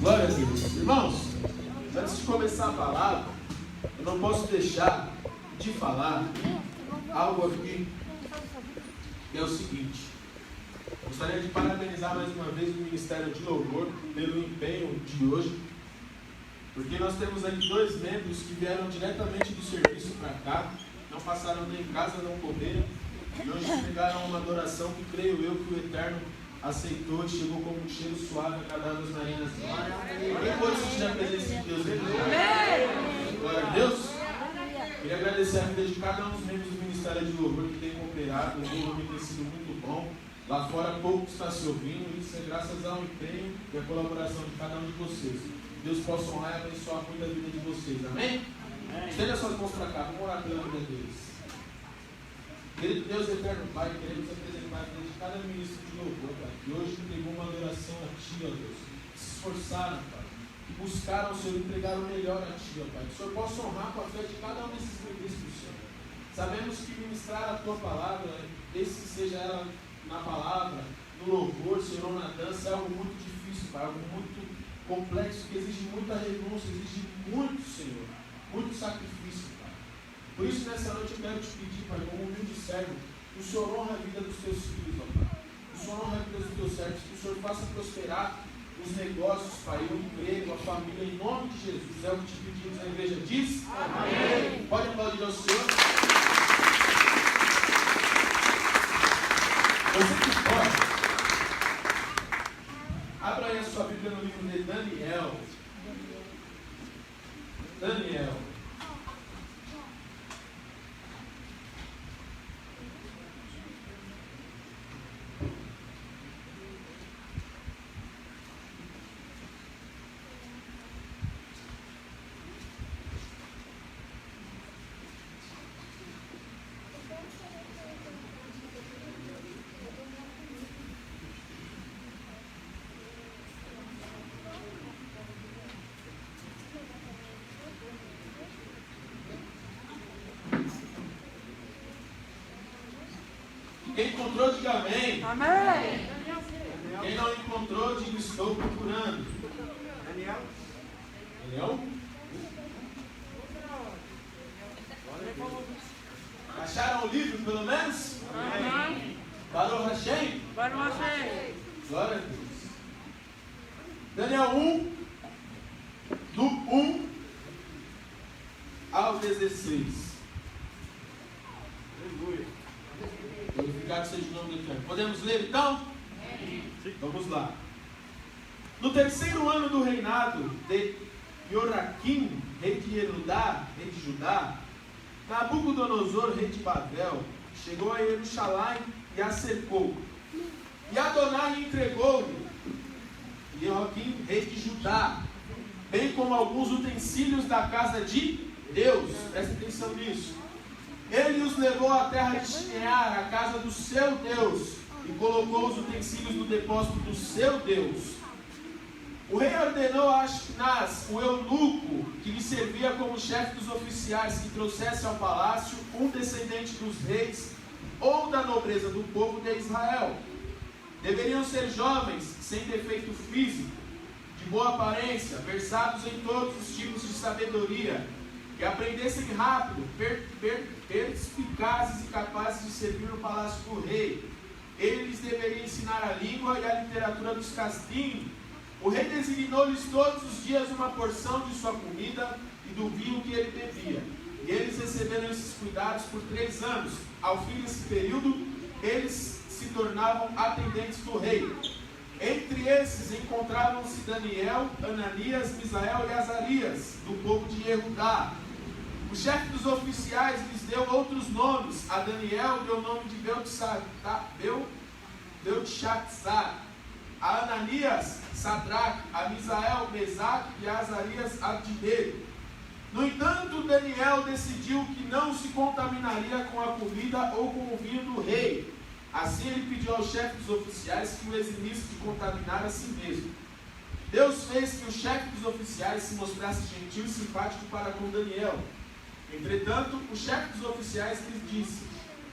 Glória a Deus. Irmãos, antes de começar a palavra, eu não posso deixar de falar algo aqui, que é o seguinte. Gostaria de parabenizar mais uma vez o Ministério de Louvor pelo empenho de hoje, porque nós temos aqui 2 membros que vieram diretamente do serviço para cá, não passaram nem em casa, não comeram, e hoje entregaram uma adoração que creio eu que o Eterno aceitou e chegou como um cheiro suave a cada uma das narinas. Quem pode sentir a presença de Deus? Glória a Deus. Queria agradecer a vida de cada um dos membros do Ministério de Louvor que tem cooperado. O volume tem sido muito bom. Lá fora pouco está se ouvindo. Isso é graças ao empenho e à colaboração de cada um de vocês. Deus possa honrar e abençoar muito a vida de vocês. Amém? Estenda suas mãos para cá. Vamos orar pela vida deles. Querido Deus eterno Pai, queremos apresentar a vida de cada ministro de louvor, Pai, que hoje entregou uma adoração a Ti, ó Deus, que se esforçaram, Pai, que buscaram o Senhor entregar o melhor a Ti, ó Pai, que o Senhor possa honrar com a fé de cada um desses ministros, Senhor. Sabemos que ministrar a Tua palavra, desde que seja ela na palavra, no louvor, Senhor, ou na dança, é algo muito difícil, Pai, algo muito complexo, que exige muita renúncia, exige muito, Senhor, muito sacrifício. Por isso, nessa noite, eu quero te pedir, Pai, como humilde servo, que o Senhor honre a vida dos teus filhos, ó Pai. Que o Senhor honre a vida dos teus servos, que o Senhor faça prosperar os negócios, Pai, o emprego, a família, em nome de Jesus. É o que te pedimos, a igreja diz. Amém. Pode aplaudir ao Senhor. Você que pode, abra aí a sua Bíblia no livro de Daniel. Daniel. Quem encontrou, diga amém. Amém. Quem não encontrou, diga estou procurando. Daniel? Acharam o livro, pelo menos? Amém. Baruch Hashem? Baruch Hashem. Glória a Deus. Daniel 1, do 1 ao 16. Aleluia. Glorificado seja o nome do Eterno. Podemos ler então? Vamos lá. No 3º ano do reinado de Ioraquim, rei de Eludá, rei de Judá, Nabucodonosor, rei de Babel, chegou a Jerusalém e a cercou. E Adonai entregou-lhe Ioraquim, rei de Judá, bem como alguns utensílios da casa de Deus. Presta atenção nisso. Ele os levou à terra de Shinear, a casa do seu Deus, e colocou os utensílios no depósito do seu Deus. O rei ordenou a Ashnaz, o eunuco, que lhe servia como chefe dos oficiais, que trouxesse ao palácio um descendente dos reis ou da nobreza do povo de Israel. Deveriam ser jovens, sem defeito físico, de boa aparência, versados em todos os tipos de sabedoria, que aprendessem rápido, perspicazes e capazes de servir no palácio do rei. Ele lhes deveria ensinar a língua e a literatura dos casdim. O rei designou-lhes todos os dias uma porção de sua comida e do vinho que ele bebia. E eles receberam esses cuidados por 3 anos. Ao fim desse período, eles se tornavam atendentes do rei. Entre esses encontravam-se Daniel, Ananias, Misael e Azarias, do povo de Judá. O chefe dos oficiais lhes deu outros nomes. A Daniel deu o nome de Belteshazzar, a Ananias, Sadraque, a Misael, Mesaque e a Azarias, Abdinego. No entanto, Daniel decidiu que não se contaminaria com a comida ou com o vinho do rei. Assim ele pediu ao chefe dos oficiais que o eximisse de contaminar a si mesmo. Deus fez que o chefe dos oficiais se mostrasse gentil e simpático para com Daniel. Entretanto, o chefe dos oficiais lhes disse: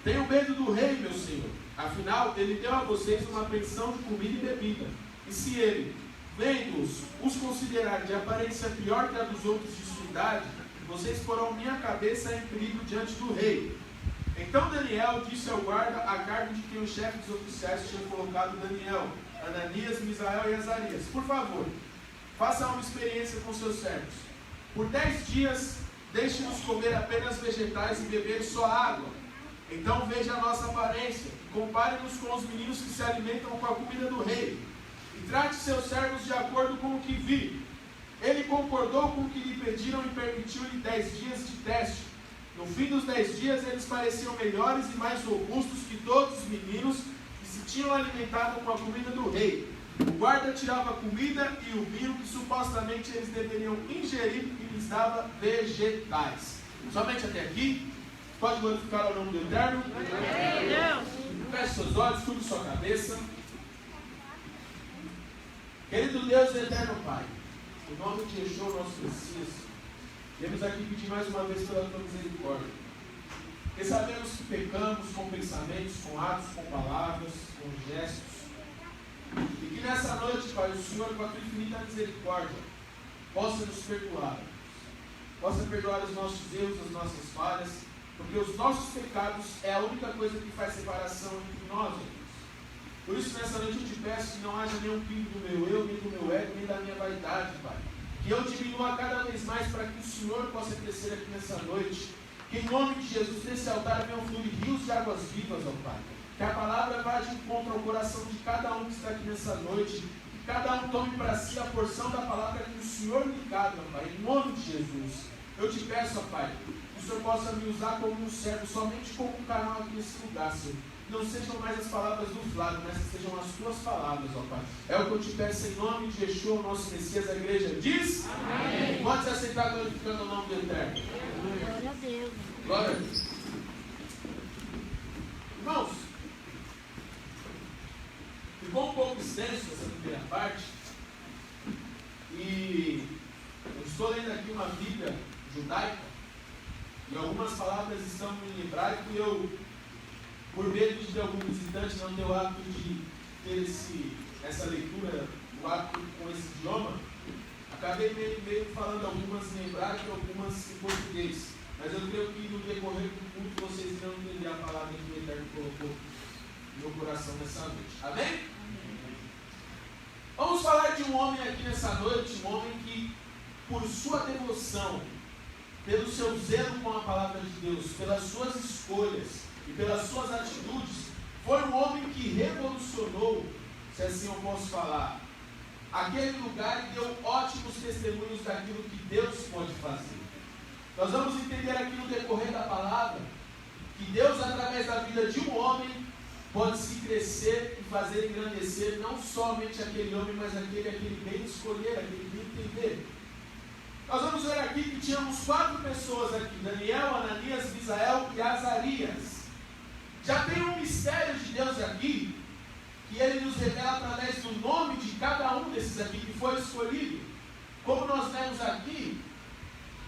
tenho medo do rei, meu senhor. Afinal, ele deu a vocês uma pensão de comida e bebida. E se ele vendo-os, os considerar de aparência pior que a dos outros de sua idade, vocês porão minha cabeça em perigo diante do rei. Então Daniel disse ao guarda a cargo de quem o chefe dos oficiais tinha colocado Daniel, Ananias, Misael e Azarias: por favor, faça uma experiência com seus servos. Por 10 dias, deixe-nos comer apenas vegetais e beber só água. Então veja a nossa aparência, compare-nos com os meninos que se alimentam com a comida do rei, e trate seus servos de acordo com o que vi. Ele concordou com o que lhe pediram e permitiu-lhe 10 dias de teste. No fim dos 10 dias, eles pareciam melhores e mais robustos que todos os meninos que se tinham alimentado com a comida do rei. O guarda tirava a comida e o vinho que supostamente eles deveriam ingerir e lhes dava vegetais. Somente até aqui. Pode glorificar o nome do Eterno. Feche seus olhos, curve sua cabeça. Querido Deus e Eterno Pai, em nome de Yeshua, nosso Messias, viemos aqui pedir mais uma vez pela tua misericórdia. Porque sabemos que pecamos com pensamentos, com atos, com palavras, com gestos. E que nessa noite, Pai, o Senhor, com a tua infinita misericórdia, possa nos perdoar. Possa perdoar os nossos erros, as nossas falhas, porque os nossos pecados é a única coisa que faz separação entre nós, Deus. Por isso, nessa noite eu te peço que não haja nenhum pingo do meu eu, nem do meu ego, nem da minha vaidade, Pai. Que eu diminua cada vez mais para que o Senhor possa crescer aqui nessa noite. Que em nome de Jesus, nesse altar, venham fluir rios de águas vivas, ó Pai. Que a palavra vá de encontro ao coração de cada um que está aqui nessa noite. Que cada um tome para si a porção da palavra que o Senhor lhe cabe, ó Pai. Em nome de Jesus. Eu te peço, ó Pai, que o Senhor possa me usar como um servo, somente como um canal aqui nesse lugar, Senhor. Não sejam mais as palavras do Flávio, mas sejam as tuas palavras, ó Pai. É o que eu te peço em nome de Yeshua, nosso Messias. A igreja diz: amém. Pode se aceitar glorificando o nome do Eterno. Glória a Deus. Glória a Deus. Irmãos, ficou um pouco extenso essa primeira parte. E eu estou lendo aqui uma Bíblia judaica. E algumas palavras estão em hebraico e eu, por medo de algum visitante não ter o hábito de ter essa leitura, o hábito com esse idioma, acabei meio falando algumas em hebraico e algumas em português. Mas eu creio que no decorrer do culto vocês irão entender a palavra que o Eterno colocou no meu coração nessa noite. Amém? Amém? Vamos falar de um homem aqui nessa noite, um homem que, por sua devoção, pelo seu zelo com a palavra de Deus, pelas suas escolhas e pelas suas atitudes, foi um homem que revolucionou, se assim eu posso falar, aquele lugar e deu ótimos testemunhos daquilo que Deus pode fazer. Nós vamos entender aqui no decorrer da palavra que Deus, através da vida de um homem, pode se crescer e fazer engrandecer não somente aquele homem, mas aquele bem escolher, aquele bem entender. Nós vamos ver aqui que tínhamos 4 pessoas aqui: Daniel, Ananias, Misael e Azarias. Já tem um mistério de Deus aqui, que ele nos revela através do nome de cada um desses aqui que foi escolhido. Como nós vemos aqui,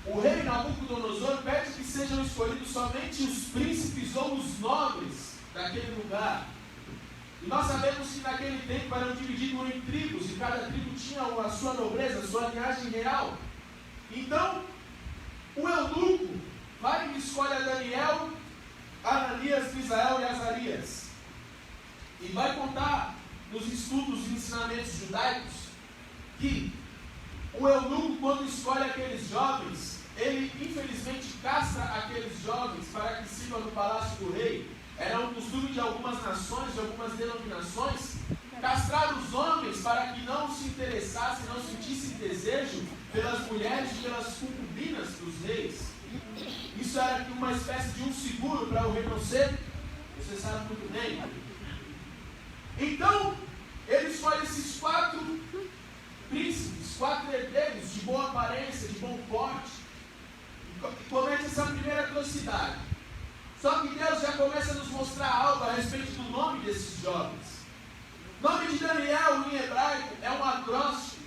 o rei Nabucodonosor pede que sejam escolhidos somente os príncipes ou os nobres daquele lugar. E nós sabemos que naquele tempo eram divididos em tribos, e cada tribo tinha a sua nobreza, a sua linhagem real. Então, o eunuco vai e escolhe a Daniel, Ananias, Misael e Azarias. E vai contar nos estudos e ensinamentos judaicos que o eunuco, quando escolhe aqueles jovens, ele infelizmente castra aqueles jovens para que sirvam no palácio do rei. Era um costume de algumas nações, de algumas denominações, castrar os homens para que não se interessassem, não sentissem desejo pelas mulheres e pelas concubinas dos reis. Isso era uma espécie de um seguro para o rei não ser, você sabe muito bem. Então, ele escolhe esses 4 príncipes, 4 herdeiros de boa aparência, de bom porte, e comete essa primeira atrocidade. Só que Deus já começa a nos mostrar algo a respeito do nome desses jovens. O nome de Daniel em hebraico é um acróstico.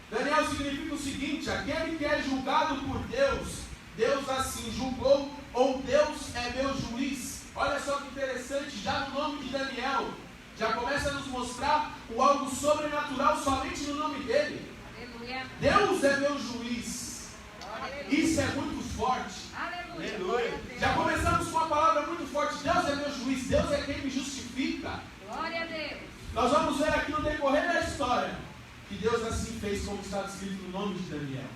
Daniel significa o seguinte: aquele que é julgado por Deus, Deus assim julgou, ou Deus é meu juiz. Olha só que interessante, já no nome de Daniel, já começa a nos mostrar o algo sobrenatural somente no nome dele. Aleluia. Deus é meu juiz. Isso é muito forte. Aleluia. Já começamos com uma palavra muito forte. Deus é meu juiz. Deus é quem me justifica. Glória a Deus. Nós vamos ver aqui no decorrer da história que Deus assim fez, como está escrito no nome de Daniel.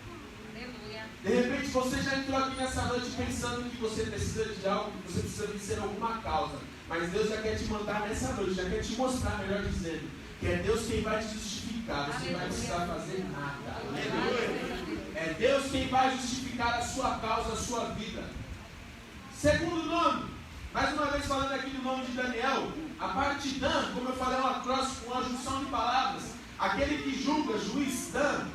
Aleluia. De repente você já entrou aqui nessa noite pensando que você precisa de algo, que você precisa vencer alguma causa. Mas Deus já quer te mandar nessa noite, já quer te mostrar, melhor dizendo, que é Deus quem vai te justificar. Você não vai precisar fazer nada. É Deus quem vai justificar a sua causa, a sua vida. Segundo nome, mais uma vez falando aqui do nome de Daniel, a parte Dan, como eu falei, é um acróstico, uma junção de palavras. Aquele que julga, juiz, Dan.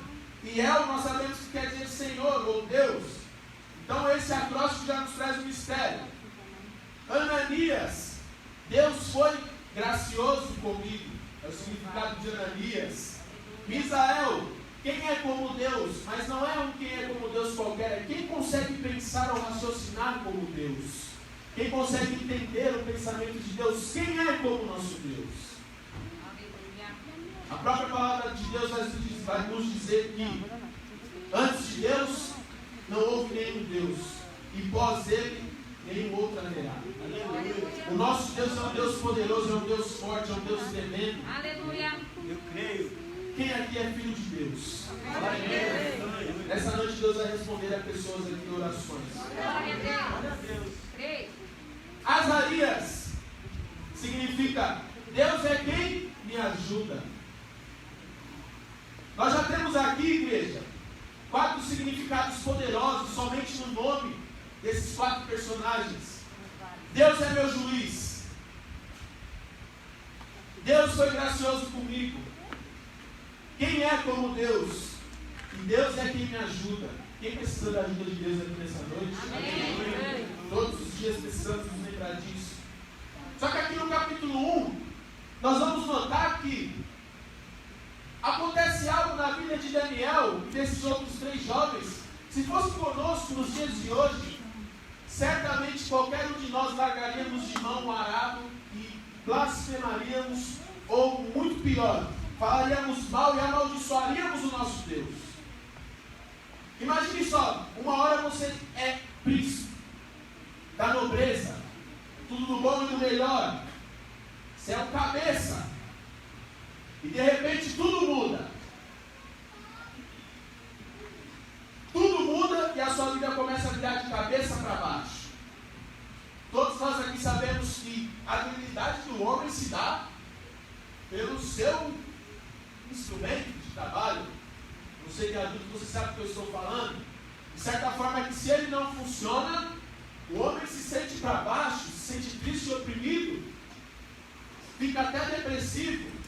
E El, nós sabemos que quer dizer Senhor ou Deus. Então esse acróstico já nos traz um mistério. Ananias, Deus foi gracioso comigo. É o significado de Ananias. Misael, quem é como Deus? Mas não é um quem é como Deus qualquer. É quem consegue pensar ou raciocinar como Deus. Quem consegue entender o pensamento de Deus. Quem é como nosso Deus? A própria palavra de Deus vai nos dizer que antes de Deus não houve nenhum Deus, e pós ele nenhum outro haverá. O nosso Deus é um Deus poderoso, é um Deus forte, é um Deus tremendo. Aleluia. Eu creio. Quem aqui é filho de Deus? Nessa noite Deus vai responder a pessoas aqui em orações. Glória a Deus. Creio. Azarias significa Deus é quem me ajuda. Nós já temos aqui, igreja, 4 significados poderosos somente no nome desses 4 personagens. Deus é meu juiz. Deus foi gracioso comigo. Quem é como Deus? E Deus é quem me ajuda. Quem precisa da ajuda de Deus aqui nessa noite? Amém. Todos os dias precisamos nos lembrar disso. Só que aqui no capítulo 1, nós vamos notar que acontece algo na vida de Daniel e desses outros 3 jovens. Se fosse conosco nos dias de hoje, certamente qualquer um de nós largaríamos de mão o arado e blasfemaríamos, ou muito pior, falaríamos mal e amaldiçoaríamos o nosso Deus. Imagine só, uma hora você é príncipe da nobreza, tudo do bom e do melhor, você é o cabeça. E de repente tudo muda. Tudo muda e a sua vida começa a virar de cabeça para baixo. Todos nós aqui sabemos que a habilidade do homem se dá pelo seu instrumento de trabalho. Não sei que adulto você sabe o que eu estou falando. De certa forma que se ele não funciona, o homem se sente para baixo, se sente triste e oprimido, fica até depressivo.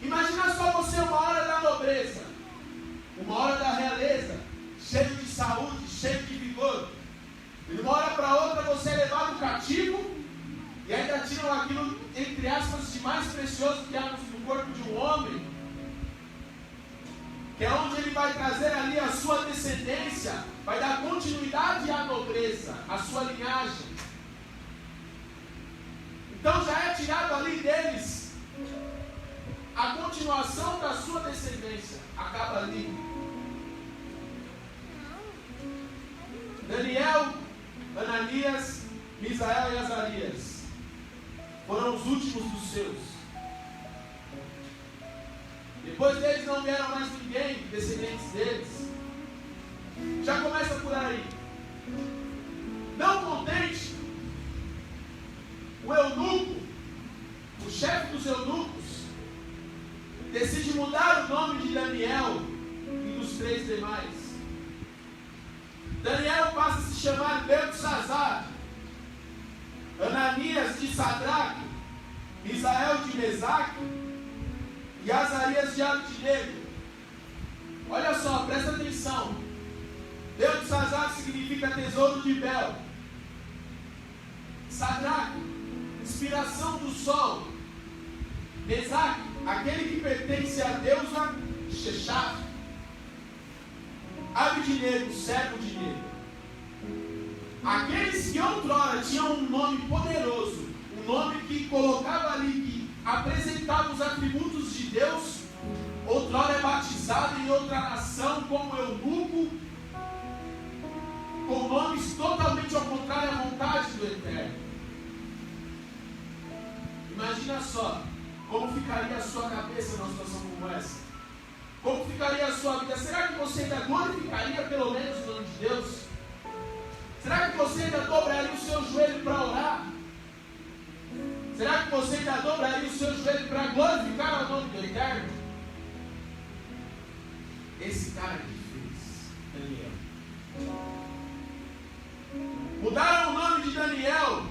Imagina só você uma hora da nobreza, uma hora da realeza, cheio de saúde, cheio de vigor. E de uma hora para outra você é levado cativo e ainda tiram aquilo, entre aspas, de mais precioso que há no corpo de um homem, que é onde ele vai trazer ali a sua descendência, vai dar continuidade à nobreza, à sua linhagem. Então já é tirado ali deles a continuação da sua descendência, acaba ali. Daniel, Ananias, Misael e Azarias foram os últimos dos seus. Depois deles não vieram mais ninguém, descendentes deles. Já começa por aí. Não contente, o eunuco, o chefe dos eunucos, decide mudar o nome de Daniel e dos 3 demais. Daniel passa a se chamar Beltesazar, Ananias de Sadraque, Misael de Mesaque e Azarias de Abdinego. Olha só, presta atenção. Beltesazar significa tesouro de Bel. Sadraque, inspiração do sol. Mesaque, aquele que pertence à deusa Sheshach. Abdinego, servo de Nego. Aqueles que outrora tinham um nome poderoso, um nome que colocava ali, que apresentava os atributos de Deus, outrora é batizado em outra nação como eunuco, com nomes totalmente ao contrário à vontade do Eterno. Imagina só, como ficaria a sua cabeça numa situação como essa? Como ficaria a sua vida? Será que você ainda glorificaria pelo menos o nome de Deus? Será que você ainda dobraria o seu joelho para orar? Será que você ainda dobraria o seu joelho para glorificar o nome do Eterno? Esse cara que fez, Daniel. Mudaram o nome de Daniel,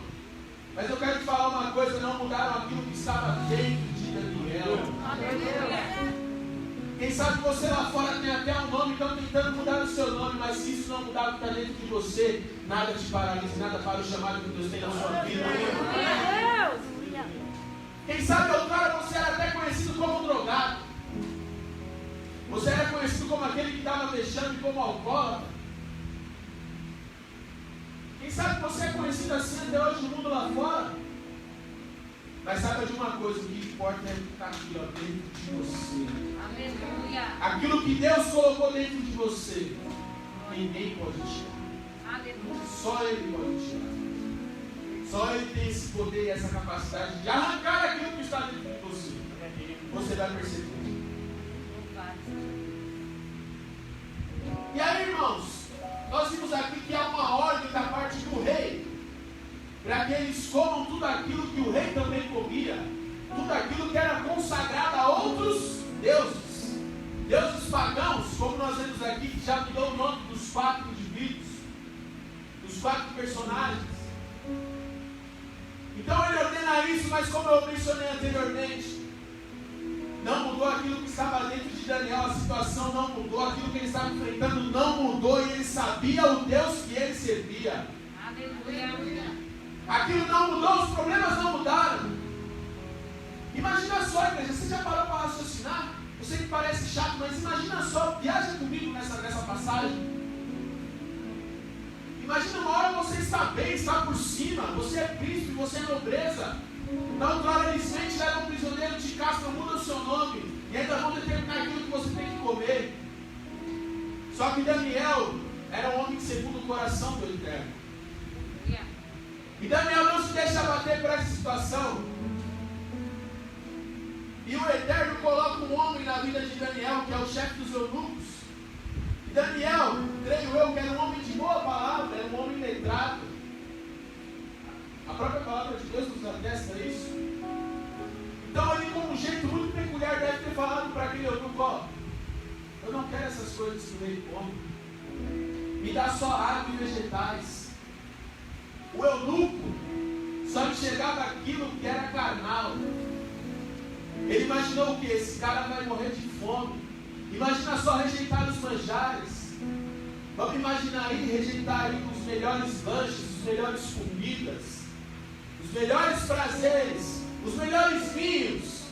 mas eu quero te falar uma coisa: não mudaram aquilo que estava dentro de Daniel. Quem sabe você lá fora tem até um nome, estão tentando mudar o seu nome, mas se isso não mudar o que está dentro de você, nada te paralisa, nada para o chamado que Deus tem na sua vida. Quem sabe outrora você era até conhecido como drogado, você era conhecido como aquele que estava deixando, como alcoólatra. Quem sabe você é conhecido assim até hoje no mundo lá fora. Mas saiba de uma coisa: o que importa é o que está aqui, ó, dentro de você. Aleluia. Aquilo que Deus colocou dentro de você, ninguém pode tirar. Aleluia. Só Ele pode tirar. Só Ele tem esse poder e essa capacidade de arrancar aquilo que está dentro de você. Você vai perceber. E aí, irmãos, nós vimos aqui que há uma ordem da parte do rei, para que eles comam tudo aquilo que o rei também comia, tudo aquilo que era consagrado a outros deuses, deuses pagãos, como nós vemos aqui, que já mudou o nome dos 4 indivíduos, dos 4 personagens. Então ele ordena isso, mas como eu mencionei anteriormente, não mudou aquilo que estava dentro de Daniel, a situação não mudou, aquilo que ele estava enfrentando não mudou, e ele sabia o Deus que ele servia. Aleluia. Aquilo não mudou, os problemas não mudaram. Imagina só, igreja, você já parou para raciocinar? Eu sei que parece chato, mas imagina só, viaja comigo nessa passagem. Imagina uma hora você está bem, está por cima, você é príncipe, você é nobreza. Na outra hora eles vêm, te levam um prisioneiro, te castam, mudam o seu nome, e ainda vão determinar aquilo que você tem que comer. Só que Daniel era um homem segundo o coração do Eterno. E Daniel não se deixa bater por essa situação. E o Eterno coloca um homem na vida de Daniel, que é o chefe dos eunucos. E Daniel, creio eu, que era um homem de boa palavra, era um homem letrado. A própria palavra de Deus nos atesta isso. Então ele, com um jeito muito peculiar, deve ter falado para aquele eunuco: ó, eu não quero essas coisas que o rei come. Me dá só água e vegetais. O eunuco só enxergava aquilo que era carnal. Ele imaginou o que? Esse cara vai morrer de fome. Imagina só rejeitar os manjares. Vamos imaginar aí, rejeitar aí os melhores lanches, as melhores comidas, os melhores prazeres, os melhores vinhos.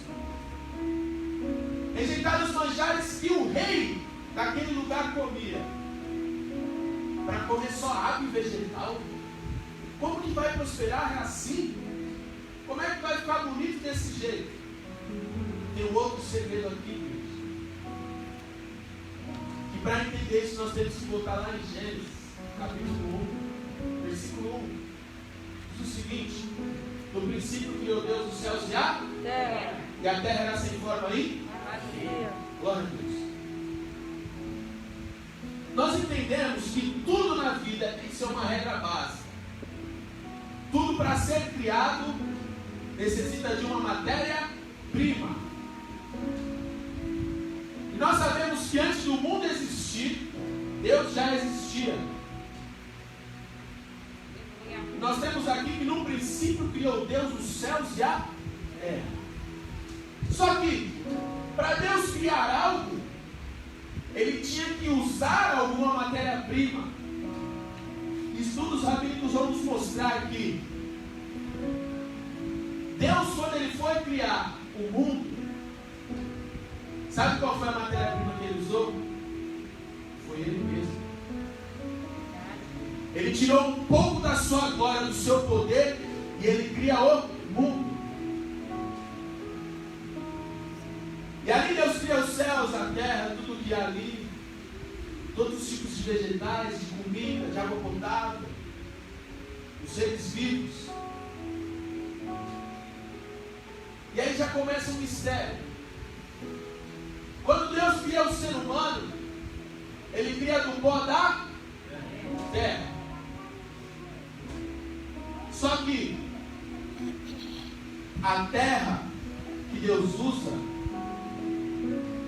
Rejeitar os manjares que o rei daquele lugar comia, para comer só água e vegetal. Como que vai prosperar? É assim? Como é que vai ficar bonito desse jeito? Tem um outro segredo aqui, igreja. Que para entender isso nós temos que voltar lá em Gênesis, capítulo 1, versículo 1. Diz o seguinte: no princípio criou Deus os céus e a terra. E a terra era sem forma aí? Glória a Deus. Nós entendemos que tudo na vida tem que ser uma regra básica. Tudo para ser criado necessita de uma matéria-prima. E nós sabemos que antes do mundo existir, Deus já existia. E nós temos aqui que no princípio criou Deus os céus e a terra. Só que, para Deus criar algo, Ele tinha que usar alguma matéria-prima. Estudos rabínicos vão nos mostrar que Deus, quando Ele foi criar o mundo, sabe qual foi a matéria-prima que Ele usou? Foi Ele mesmo. Ele tirou um pouco da sua glória, do seu poder, e Ele cria o mundo. E ali Deus cria os céus, a terra, tudo que há ali, todos os tipos de vegetais, de comida, de água potável, os seres vivos. E aí já começa um mistério. Quando Deus cria o ser humano, Ele cria do pó da terra. Só que a terra que Deus usa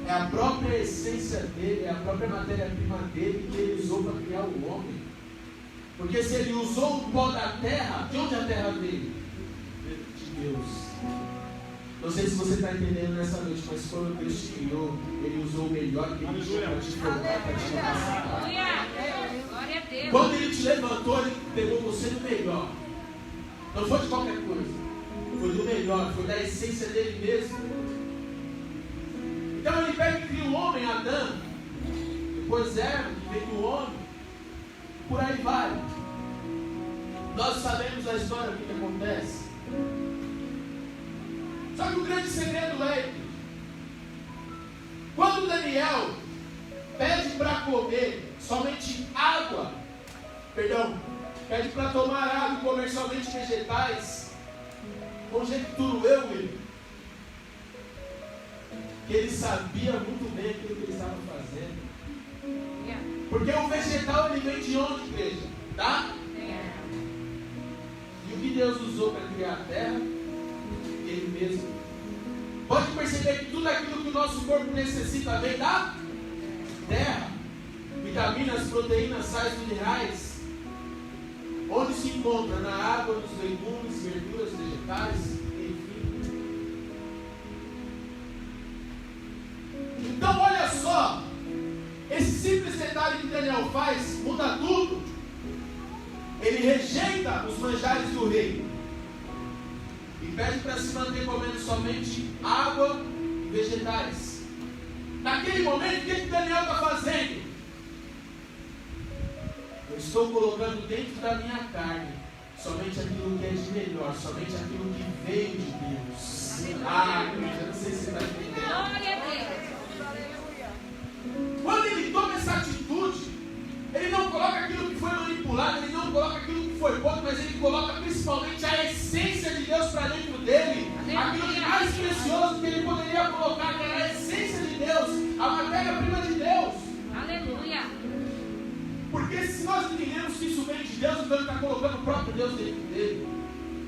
é a própria essência dele, é a própria matéria-prima dele que Ele usou para criar o homem. Porque se Ele usou o pó da terra, de onde a terra veio? De Deus. Não sei se você está entendendo nessa noite, mas quando Deus te criou, Ele usou o melhor que Ele tinha para te formar, para te capacitar. Quando Ele te levantou, Ele pegou você do melhor. Não foi de qualquer coisa, foi do melhor, foi da essência dele mesmo. Então Ele pega e cria o homem, Adão, depois Eva, que vem do homem, por aí vai. Nós sabemos a história do que acontece. Só que o grande segredo é: quando Daniel pede para comer somente água, pede para tomar água e comer somente vegetais, conjecturo eu, que ele sabia muito bem aquilo que ele estava fazendo. Porque o vegetal ele vem de onde, igreja? Tá? E o que Deus usou para criar a terra? Ele mesmo. Pode perceber que tudo aquilo que o nosso corpo necessita vem da terra. Vitaminas, proteínas, sais minerais. Onde se encontra? Na água, nos legumes, verduras, vegetais, enfim. Então olha só, esse simples detalhe que Daniel faz muda tudo. Ele rejeita os manjares do rei e pede para se manter comendo somente água e vegetais. Naquele momento, o que Daniel está fazendo? Eu estou colocando dentro da minha carne somente aquilo que é de melhor, somente aquilo que veio de Deus. Eu não sei se você está entendendo. Glória a Deus. Quando ele toma essa atitude, ele não coloca aquilo que foi manipulado, ele não coloca aquilo que foi posto, mas ele coloca principalmente a essência de Deus para dentro dele. Aquilo de mais precioso que ele poderia colocar, que era a essência de Deus, a matéria-prima de Deus. Aleluia. Porque se nós entendemos que isso vem de Deus, então ele está colocando o próprio Deus dentro dele.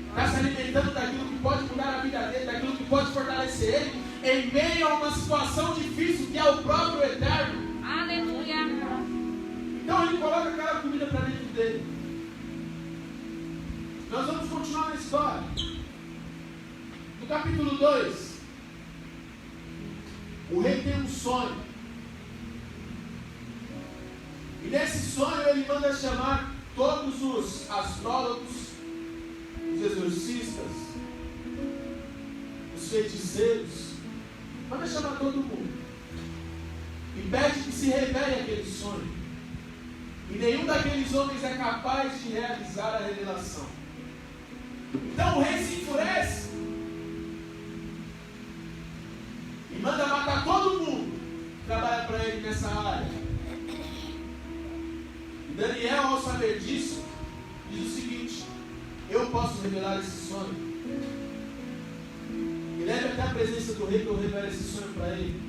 Está se alimentando daquilo que pode mudar a vida dele, daquilo que pode fortalecer ele, em meio a uma situação difícil que é o próprio Eterno. Aleluia. Então ele coloca aquela comida para dentro dele. Nós vamos continuar na história. No capítulo 2, o rei tem um sonho. E nesse sonho ele manda chamar todos os astrólogos, os exorcistas, os feiticeiros. Manda chamar todo mundo. E pede que se revele aquele sonho. E nenhum daqueles homens é capaz de realizar a revelação. Então o rei se enfurece e manda matar todo mundo que trabalha para ele nessa área. E Daniel, ao saber disso, diz o seguinte: eu posso revelar esse sonho. E leve até a presença do rei que eu revele esse sonho para ele.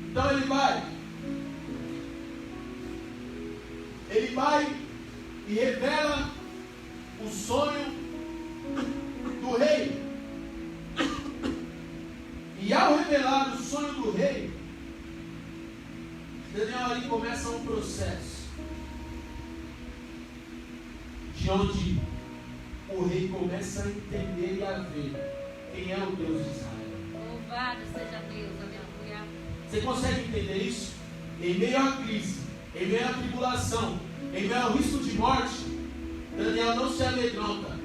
Então ele vai e revela o sonho do rei. E ao revelar o sonho do rei, Daniel ali começa um processo de onde o rei começa a entender e a ver quem é o Deus de Israel. Louvado seja Deus, aleluia. Você consegue entender isso? Em meio à crise, em meio à tribulação, em meio ao risco de morte, Daniel não se amedronta.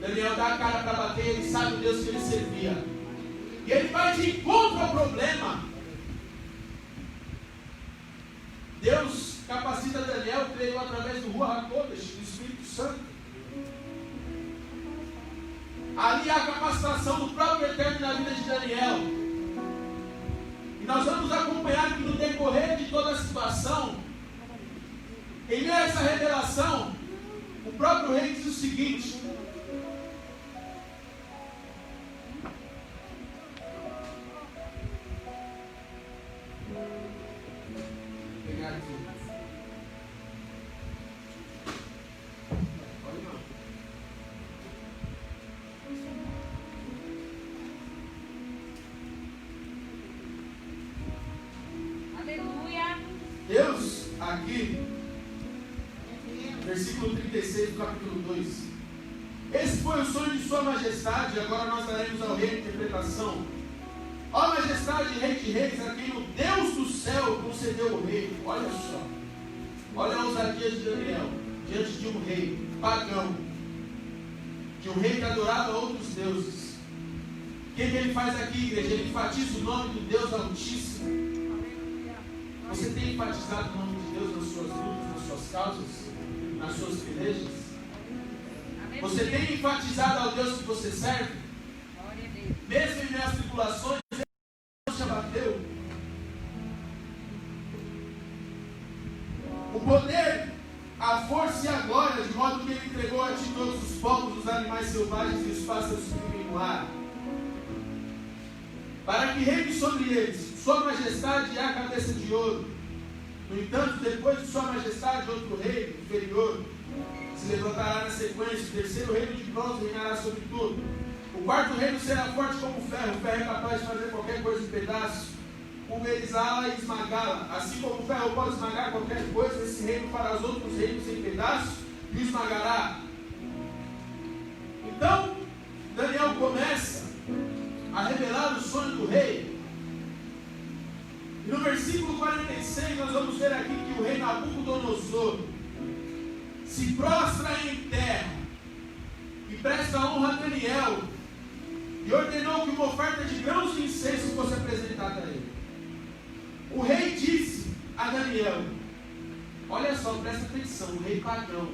Daniel dá a cara para bater, ele sabe o Deus que ele servia. E ele vai de encontro ao problema. Deus capacita Daniel, creio, através do Ruach HaKodesh, do Espírito Santo, a capacitação do próprio Eterno na vida de Daniel. E nós vamos acompanhar que no decorrer de toda a situação, em meio a essa revelação, o próprio rei diz o seguinte: vou pegar aqui. Aleluia. Deus, aqui, versículo 36 do capítulo 2. Esse foi o sonho de sua majestade, agora nós daremos ao rei a interpretação. Ó majestade, rei de reis, a quem o Deus do céu concedeu o reino. Olha só, olha a ousadia de Daniel, diante de um rei pagão, de um rei que adorava outros deuses. O que ele faz aqui, igreja? Ele enfatiza o nome do Deus Altíssimo. Você tem enfatizado o nome de Deus nas suas lutas, nas suas causas, nas suas pelejas? Você tem enfatizado ao Deus que você serve? Mesmo em meio às tribulações, Ele não te abateu. O poder, a força e a glória, de modo que Ele entregou a ti todos os povos, os animais selvagens e os pássaros que vivem no ar, para que reine sobre eles. Sua majestade é a cabeça de ouro. No entanto, depois de sua majestade, outro rei inferior se levantará na sequência. O terceiro reino de bronze reinará sobre tudo. O quarto reino será forte como ferro. O ferro é capaz de fazer qualquer coisa em pedaços, pulverizá-la e esmagá-la. Assim como o ferro pode esmagar qualquer coisa, esse reino fará os outros reinos em pedaços e o esmagará. Então, Daniel começa a revelar o sonho do rei. E no versículo 46 nós vamos ver aqui que o rei Nabucodonosor se prostra em terra e presta honra a Daniel e ordenou que uma oferta de grãos de incenso fosse apresentada a ele. O rei disse a Daniel, olha só, presta atenção, o rei pagão,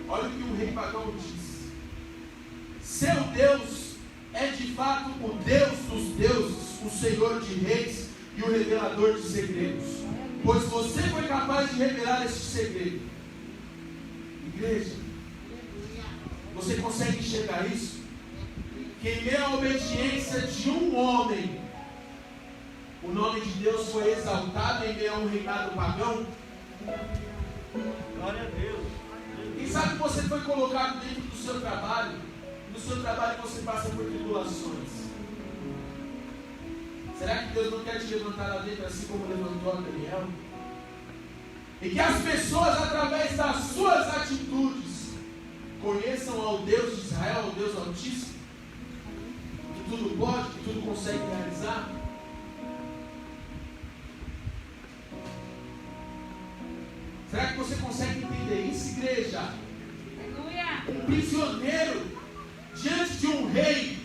olha o que o rei pagão diz: seu Deus é de fato o Deus dos deuses, o Senhor de reis e o revelador de segredos, pois você foi capaz de revelar este segredo. Igreja, você consegue enxergar isso? Que em meio à obediência de um homem, o nome de Deus foi exaltado em meio a um reinado pagão? Glória a Deus. Quem sabe que você foi colocado dentro do seu trabalho, no seu trabalho você passa por tribulações. Será que Deus não quer te levantar lá dentro assim como levantou a Daniel? E que as pessoas, através das suas atitudes, conheçam ao Deus de Israel, ao Deus Altíssimo, que tudo pode, que tudo consegue realizar? Será que você consegue entender isso, igreja? Aleluia. Um prisioneiro diante de um rei,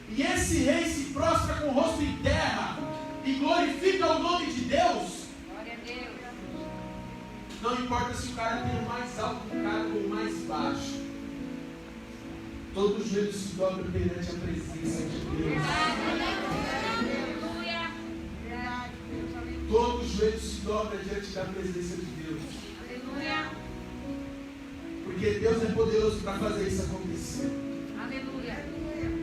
e esse rei se prostra com o rosto em terra e glorifica o nome de Deus. Glória a Deus. Não importa se o cara tem o mais alto cargo ou o mais baixo, todo joelho se dobra perante a presença de Deus. Aleluia. Todo joelho se dobra diante da presença de Deus. Aleluia. Porque Deus é poderoso para fazer isso acontecer. Aleluia.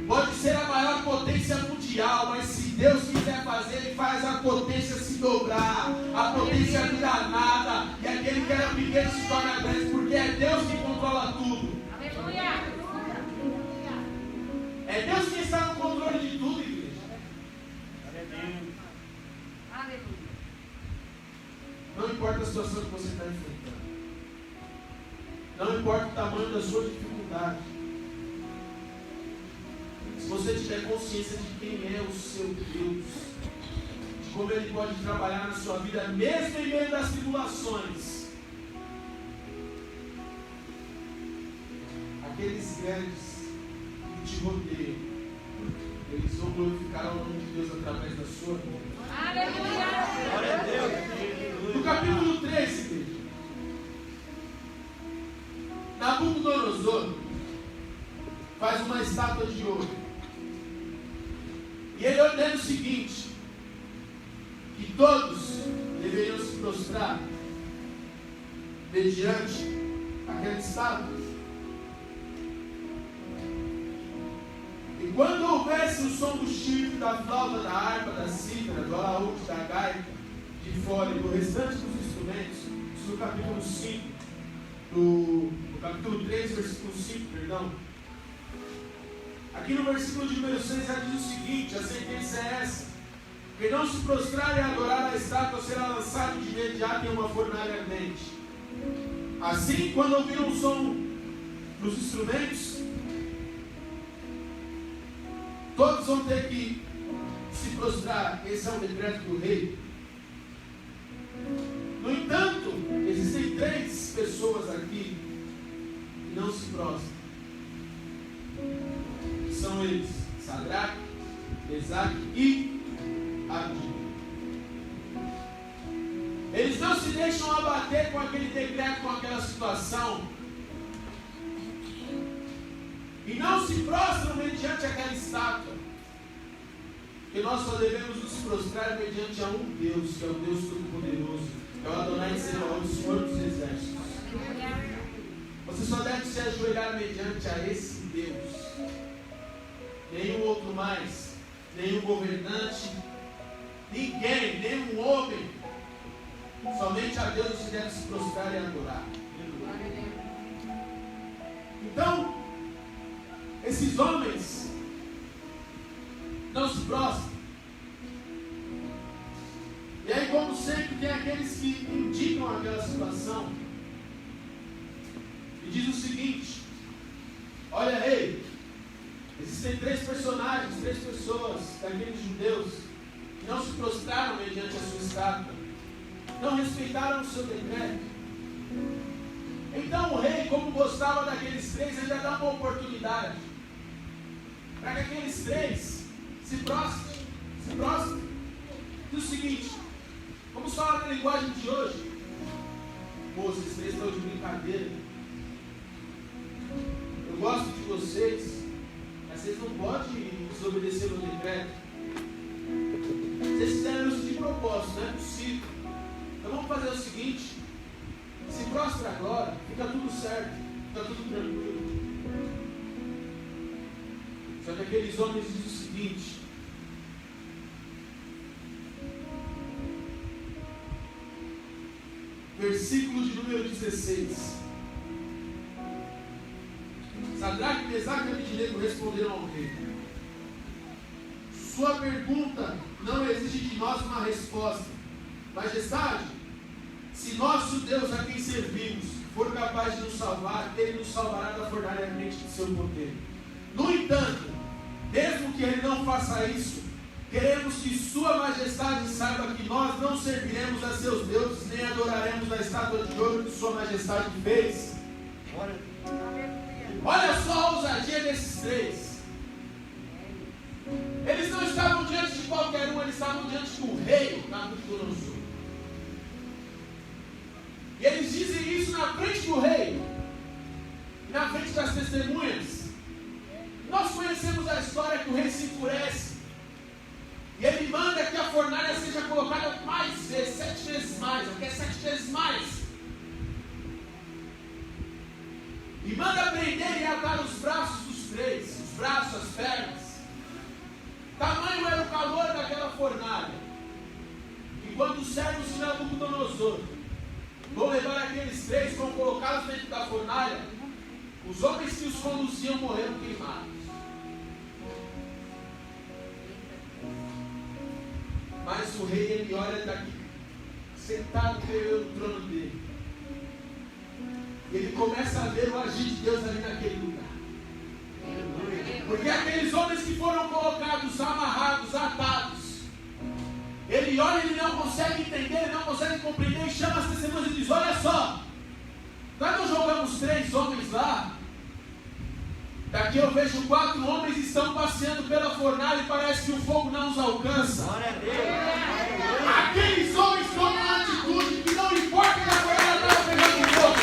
Pode ser a maior potência mundial, mas se Deus quiser fazer, Ele faz a potência se dobrar, a potência virar nada, e aquele que era pequeno se torna grande, porque é Deus que controla tudo. Aleluia. É Deus quem está no controle de tudo, igreja. Aleluia. Não importa a situação que você está enfrentando, não importa o tamanho da sua dificuldade, se você tiver consciência de quem é o seu Deus, de como Ele pode trabalhar na sua vida, mesmo em meio das tribulações, aqueles grandes que te rodeiam, eles vão glorificar o nome de Deus através da sua vida. Aleluia. Glória a Deus. No capítulo 3, igreja, Nabucodonosor faz uma estátua de ouro todos deveriam se prostrar mediante aquela estátua. E quando houvesse o som do chifre, da flauta, da harpa, da cítara, do alaúde, da gaita, de fora e do restante dos instrumentos, isso no capítulo 5, no capítulo 3, versículo 5, perdão. Aqui no versículo de número 6 já diz o seguinte: a sentença é essa: quem não se prostrar e adorar a estátua será lançado de imediato em uma fornalha ardente. Assim, quando ouviram o som dos instrumentos, todos vão ter que se prostrar. Esse é o decreto do rei. No entanto, existem 3 pessoas aqui que não se prostram. São eles: Sadraque, Mesaque e Abednego. Eles não se deixam abater com aquele decreto, com aquela situação, e não se prostram mediante aquela estátua, porque nós só devemos nos prostrar mediante a um Deus, que é o Deus Todo-Poderoso, é o Adonai Tsebaot, o Senhor dos Exércitos. Você só deve se ajoelhar mediante a esse Deus, nenhum outro mais, nenhum governante, ninguém, nenhum homem. Somente a Deus você deve se prostrar e adorar. Então, esses homens não se prostram. E aí, como sempre, tem aqueles que indicam aquela situação e diz o seguinte: olha, rei, existem 3 personagens, 3 pessoas daqueles judeus que não se prostraram mediante a sua estátua, não respeitaram o seu decreto. Então o rei, como gostava daqueles 3, ele já dá uma oportunidade para que aqueles 3 se prostrem. Diz o seguinte: vamos falar na linguagem de hoje. Pô, esses 3 estão de brincadeira. Eu gosto de vocês, mas vocês não podem desobedecer o meu decreto. Vocês fizeram isso de propósito, não é possível. Então vamos fazer o seguinte: se prostra agora, fica tudo certo, fica tudo tranquilo. Só que aqueles homens dizem o seguinte: versículo de número 16. Sadraque, Mesaque e Abednego responderam ao rei: sua pergunta não exige de nós uma resposta. Majestade, se nosso Deus a quem servimos for capaz de nos salvar, Ele nos salvará da fornalha ardente de seu poder. No entanto, mesmo que Ele não faça isso, queremos que Sua Majestade saiba que nós não serviremos a seus deuses, nem adoraremos a estátua de ouro que Sua Majestade fez. Olha só a ousadia desses 3. Eles não estavam diante de qualquer um, eles estavam diante do rei Nabucodonosor. E eles dizem isso na frente do rei, na frente das testemunhas. Nós conhecemos a história que o rei se enfurece, e ele manda que a fornalha seja colocada mais vezes, 7 vezes mais, aqui é 7 vezes mais. E manda prender e atar os braços dos 3, os braços, as pernas. Tamanho era o calor daquela fornalha. E quando os servos de Nabucodonosor vão levar aqueles 3, vão colocá-los dentro da fornalha, os homens que os conduziam morreram queimados. Mas o rei, ele olha daqui, sentado no trono dele, e ele começa a ver o agir de Deus ali naquele lugar. Porque aqueles homens que foram colocados, amarrados, atados, ele olha e ele não consegue entender, ele não consegue compreender, e chama as testemunhas e diz: olha só, nós jogamos 3 homens lá, daqui eu vejo 4 homens que estão passeando pela fornalha e parece que o fogo não os alcança. Aqueles homens tomam uma atitude que não importa que a fornalha estava pegando fogo,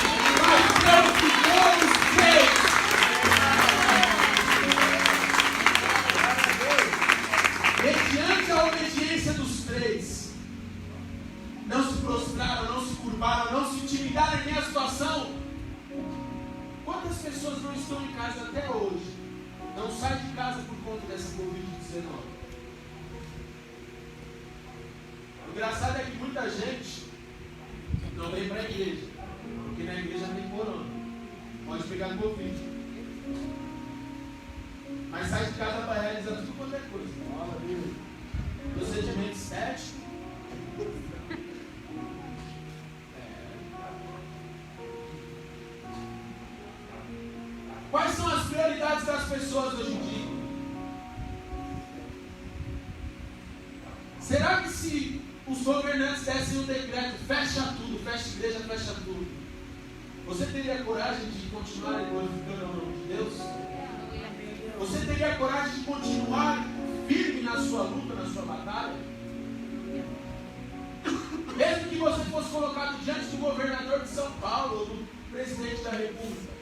mas Deus ficou os 3. Mediante a obediência dos 3, pessoas não estão em casa até hoje, não saem de casa por conta dessa Covid-19. O engraçado é que muita gente não vem para a igreja, porque na igreja tem corona, pode pegar Covid, mas sai de casa para realizar tudo quanto é coisa. Olha, viu? Procedimento estético. Quais são as prioridades das pessoas hoje em dia? Será que se os governantes dessem um decreto, fecha tudo, fecha igreja, fecha tudo, você teria coragem de continuar glorificando o nome de Deus? Você teria coragem de continuar firme na sua luta, na sua batalha? Mesmo que você fosse colocado diante do governador de São Paulo ou do presidente da República,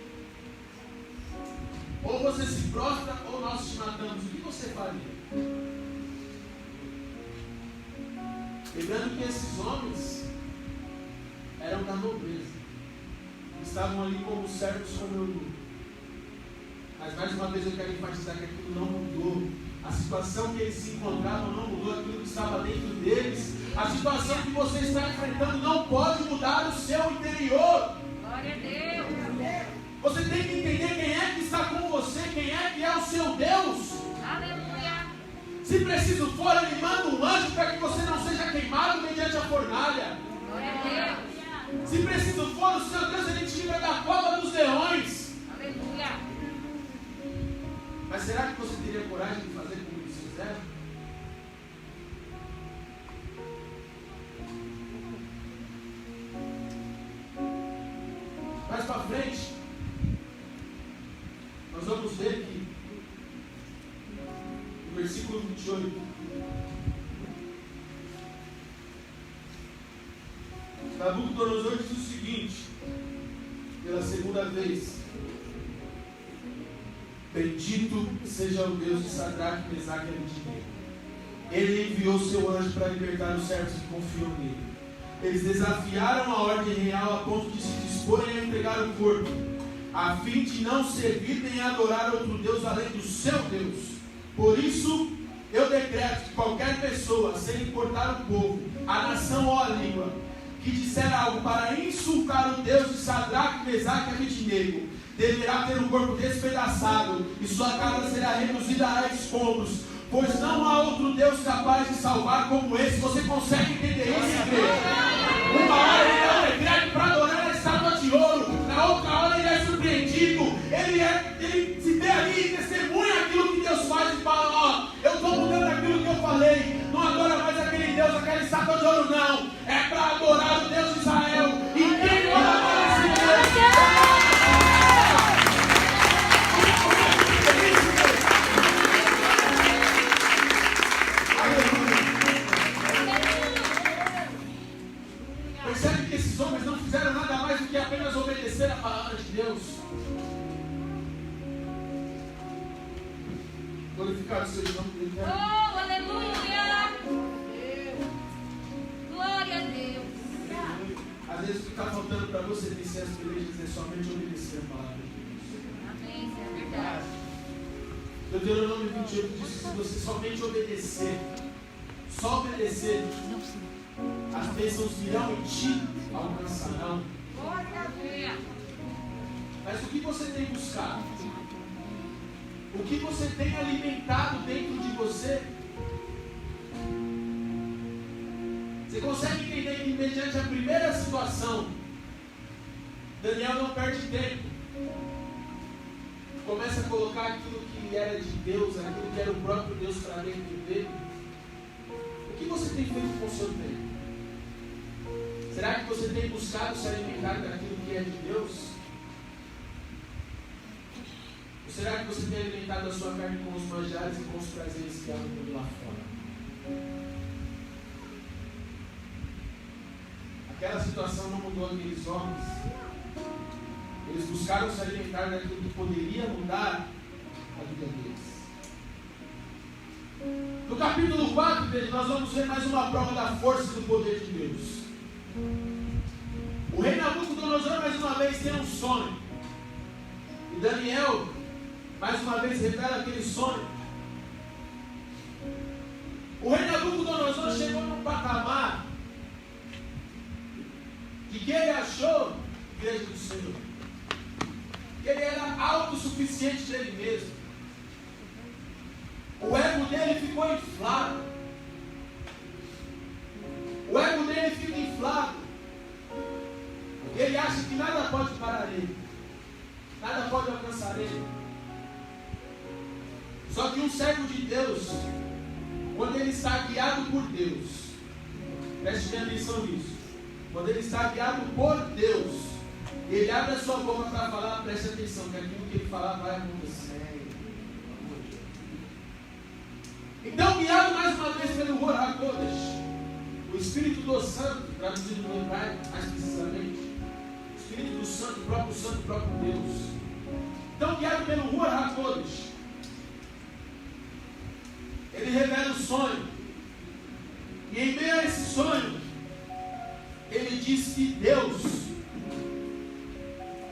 ou você se prostra ou nós te matamos, o que você faria? Lembrando que esses homens eram da nobreza, estavam ali como servos com orgulho. Mas mais uma vez eu quero enfatizar que aquilo não mudou. A situação que eles se encontravam não mudou, aquilo que estava dentro deles. A situação que você está enfrentando não pode mudar o seu interior. Glória a Deus. Você tem que entender quem é que está com você, quem é que é o seu Deus. Aleluia. Se preciso for, ele manda um anjo para que você não seja queimado mediante a fornalha. Glória a Deus. Se preciso for, o seu Deus, ele te livra da cova dos leões. Aleluia. Mas será que você teria coragem de fazer como eles fizeram? Mais para frente, nós vamos ver que no versículo 28, Nabucodonosor diz o seguinte, pela segunda vez: bendito seja o Deus de Sadraque, Mesaque e Abednego. Ele enviou seu anjo para libertar os servos que confiam nele. Eles desafiaram a ordem real a ponto de se disporem a entregar o corpo, a fim de não servir nem adorar outro Deus além do seu Deus. Por isso, eu decreto que qualquer pessoa, sem importar o povo, a nação ou a língua, que disser algo para insultar o Deus de Sadraque, Mesaque e Abednego, deverá ter o corpo despedaçado e sua casa será reduzida a escombros, pois não há outro Deus capaz de salvar como esse. Você consegue entender isso, igreja? Uma hora ele dá um decreto para adorar a estátua de ouro, na outra hora ele é surpreendido, ele se vê ali e testemunha aquilo que Deus faz e fala: ó, eu estou mudando aquilo que eu falei, não adora mais aquele Deus, aquela estátua de ouro, não, é para adorar o Deus de Israel. E quem vai adorar esse Deus? Percebe que esses homens não fizeram nada mais do que apenas obedecer a palavra de Deus. Glorificado seja o nome de Deus. Oh, aleluia. Glória a Deus. Às vezes o que está faltando para você vencer as pelejas é somente obedecer a palavra de Deus. Amém, isso é verdade. Deuteronômio 28 diz que se você somente obedecer, só obedecer, as bênçãos virão em ti, alcançarão. Aleluia. Mas o que você tem buscado? O que você tem alimentado dentro de você? Você consegue entender que mediante a primeira situação, Daniel não perde tempo. Começa a colocar aquilo que era de Deus, aquilo que era o próprio Deus para dentro dele. O que você tem feito com o seu tempo? Será que você tem buscado se alimentar daquilo que é de Deus? Ou será que você tem alimentado a sua carne com os manjares e com os prazeres que há no mundo lá fora? Aquela situação não mudou aqueles homens. Eles buscaram se alimentar daquilo que poderia mudar a vida deles. No capítulo 4, nós vamos ver mais uma prova da força e do poder de Deus. O rei Nabucodonosor mais uma vez tem um sonho. E E Daniel, mais uma vez, revela aquele sonho. O rei Nabucodonosor chegou num patamar de que ele achou, igreja do Senhor, que ele era autossuficiente de ele mesmo. O ego dele ficou inflado. O ego dele fica inflado. Ele acha que nada pode parar ele. Nada pode alcançar ele. Só que um servo de Deus, quando ele está guiado por Deus, preste bem atenção nisso. Quando ele está guiado por Deus, ele abre a sua boca para falar, preste atenção, que aquilo que ele falar vai acontecer. Então, guiado mais uma vez pelo Ruach HaKodesh, o Espírito do Santo, traduzido no hebraico mais precisamente, o Espírito do Santo, o próprio Deus. Então, guiado pelo Ruach HaKodesh, ele revela o sonho. E em meio a esse sonho, ele diz que Deus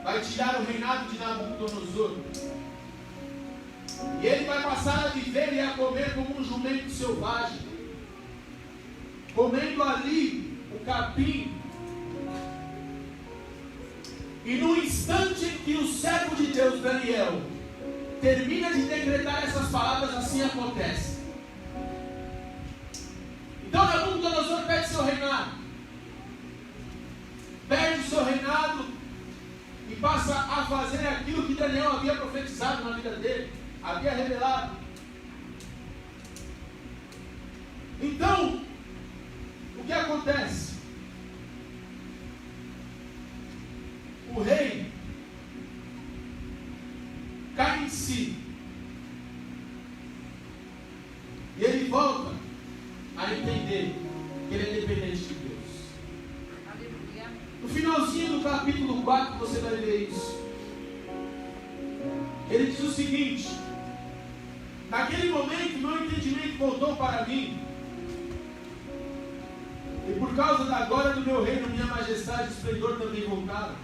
vai tirar o reinado de Nabucodonosor. E ele vai passar a viver e a comer como um jumento selvagem, comendo ali o capim. E no instante em que o servo de Deus, Daniel, termina de decretar essas palavras, assim acontece. Então Nabucodonosor perde seu reinado. Perde o seu reinado e passa a fazer aquilo que Daniel havia profetizado na vida dele, havia revelado. Então, o que acontece? O rei cai em si. E ele volta a entender que ele é dependente de Deus. Aleluia. No finalzinho do capítulo 4 você vai ver isso. Ele diz o seguinte: naquele momento meu entendimento voltou para mim, e por causa da glória do meu reino, minha majestade e esplendor também voltaram.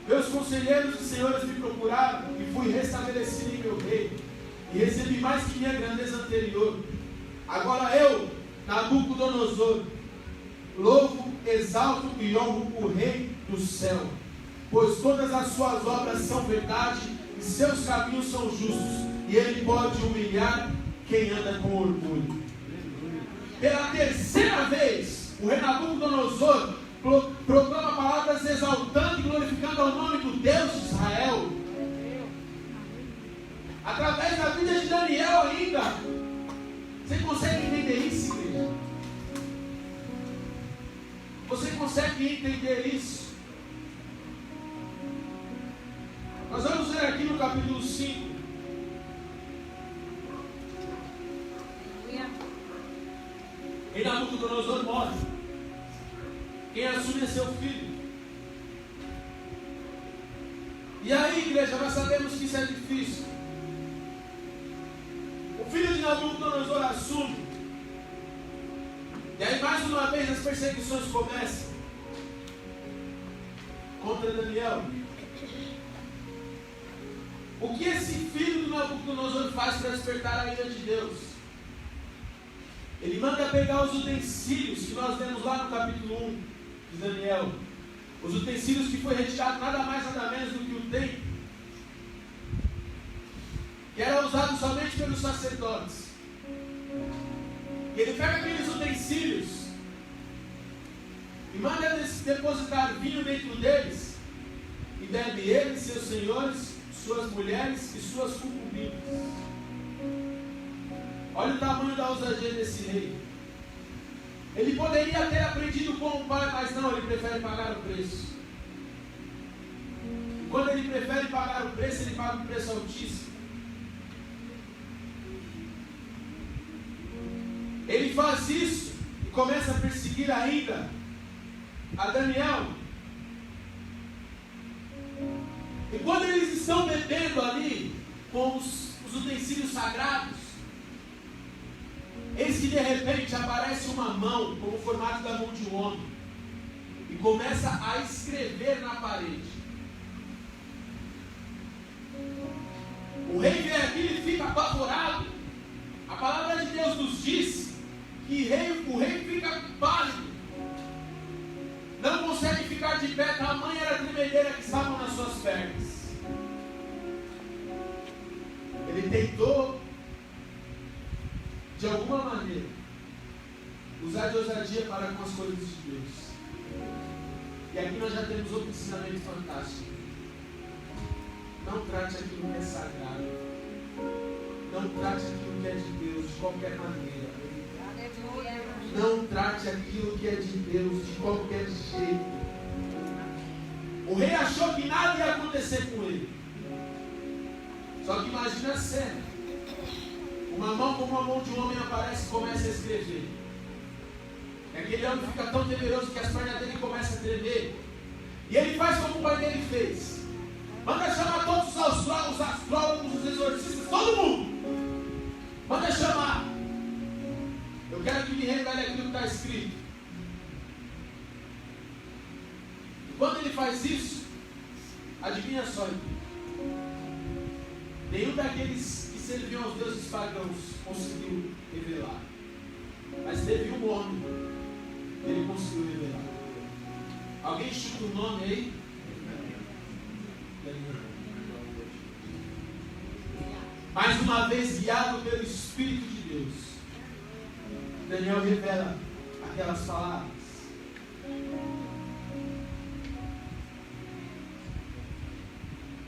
Meus conselheiros e senhores me procuraram, e fui restabelecido em meu reino, e recebi mais que minha grandeza anterior. Agora eu, Nabucodonosor, louvo, exalto e honro o Rei do céu, pois todas as suas obras são verdade e seus caminhos são justos, e ele pode humilhar quem anda com orgulho. Pela terceira vez, o rei Nabucodonosor proclama palavras exaltando e glorificando ao nome do Deus de Israel. Através da vida de Daniel ainda. Você consegue entender isso, igreja? Você consegue entender isso? Nós vamos ver aqui no capítulo 5. E Nabucodonosor morre. Quem assume é seu filho. E aí, igreja, nós sabemos que isso é difícil. O filho de Nabucodonosor assume. E aí, mais uma vez, as perseguições começam contra Daniel. O que esse filho de Nabucodonosor faz para despertar a ira de Deus? Ele manda pegar os utensílios que nós vemos lá no capítulo 1 de Daniel. Os utensílios que foi retirado nada mais nada menos do que o templo, que era usado somente pelos sacerdotes. E ele pega aqueles utensílios e manda depositar vinho dentro deles, e bebe ele, seus senhores, suas mulheres e suas concubinas. Olha o tamanho da ousadia desse rei. Ele poderia ter aprendido com o pai, mas não, ele prefere pagar o preço. E quando ele prefere pagar o preço, ele paga um preço altíssimo. Ele faz isso e começa a perseguir ainda a Daniel. E quando eles estão bebendo ali com os utensílios sagrados, eis que de repente aparece uma mão, como o formato da mão de um homem, e começa a escrever na parede. O rei vê aquilo e fica apavorado. A palavra de Deus nos diz que o rei fica pálido, não consegue ficar de pé, tamanha era a tremedeira que estavam nas suas pernas. Ele tentou, de alguma maneira, usar de ousadia para com as coisas de Deus. E aqui nós já temos outro ensinamento fantástico. Não trate aquilo que é sagrado. Não trate aquilo que é de Deus de qualquer maneira. Não trate aquilo que é de Deus de qualquer jeito. O rei achou que nada ia acontecer com ele. Só que imagina a cena. Uma mão como a mão de um homem aparece e começa a escrever. E aquele homem fica tão temeroso que as pernas dele começam a tremer. E ele faz como o pai dele fez. Manda chamar todos os astrólogos, os exorcistas, todo mundo. Manda chamar. Eu quero que me revele aquilo que está escrito. E quando ele faz isso, adivinha só, nenhum daqueles que serviam aos deuses pagãos conseguiu revelar. Mas teve um homem que ele conseguiu revelar. Alguém chuta o nome aí? Mais uma vez, guiado pelo Espírito de Deus, Daniel revela aquelas palavras.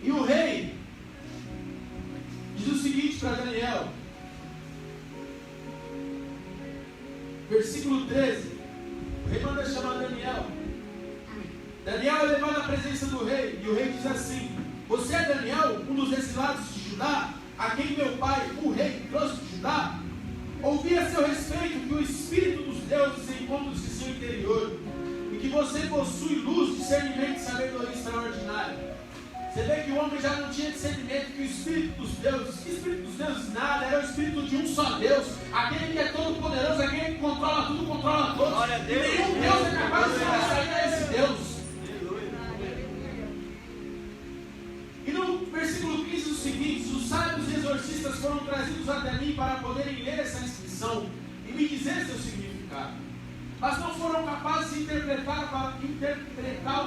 E o rei diz o seguinte para Daniel, versículo 13. O rei manda chamar Daniel. Daniel é levado à presença do rei, e o rei diz assim: você é Daniel, um dos exilados de Judá, a quem meu pai, o rei, trouxe de Judá? Ouvi a seu respeito que o Espírito dos deuses encontra-se em seu interior, e que você possui luz, discernimento e sabedoria extraordinária. Você vê que o homem já não tinha discernimento, que o Espírito dos deuses nada, era o Espírito de um só Deus, aquele que é todo poderoso, aquele que controla tudo, controla todos. Glória a Deus. E nenhum Deus é capaz de sair a esse Deus. E no versículo 15 o seguinte: os sábios e exorcistas foram trazidos até mim para poderem ler essa inscrição e me dizer seu significado, mas não foram capazes de interpretá-la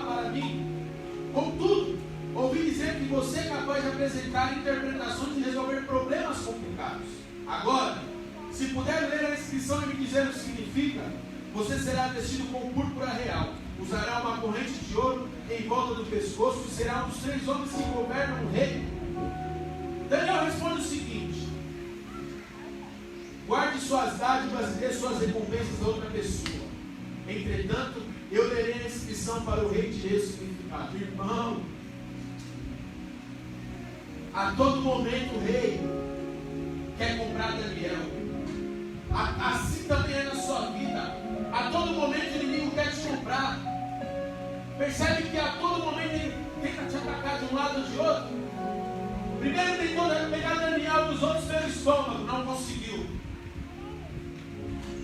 para mim. Contudo, ouvi dizer que você é capaz de apresentar interpretações e resolver problemas complicados. Agora, se puder ler a inscrição e me dizer o que significa, você será vestido com púrpura real, usará uma corrente de ouro em volta do pescoço e será um dos 3 homens que governam o reino. Daniel responde o seguinte: guarde suas dádivas e dê suas recompensas a outra pessoa. Entretanto, eu lerei a inscrição para o rei e direi o significado. Irmão, a todo momento o rei quer comprar Daniel. Assim também é na sua vida. A todo momento o inimigo quer te comprar. Percebe que a todo momento ele tenta te atacar de um lado ou de outro. Primeiro tentou pegar Daniel e os outros pelo estômago, não conseguiu.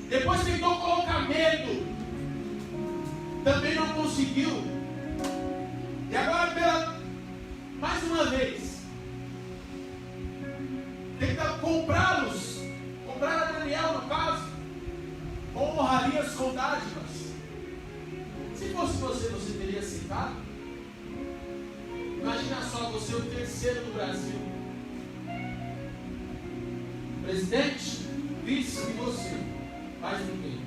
Depois tentou colocar medo, também não conseguiu. E agora, mais uma vez, tenta comprá-los, comprar a Daniel no caso, com honrarias, com dádivas. Se fosse você teria aceitado? Imagina só, você é o terceiro do Brasil, presidente, vice e você, mais ninguém.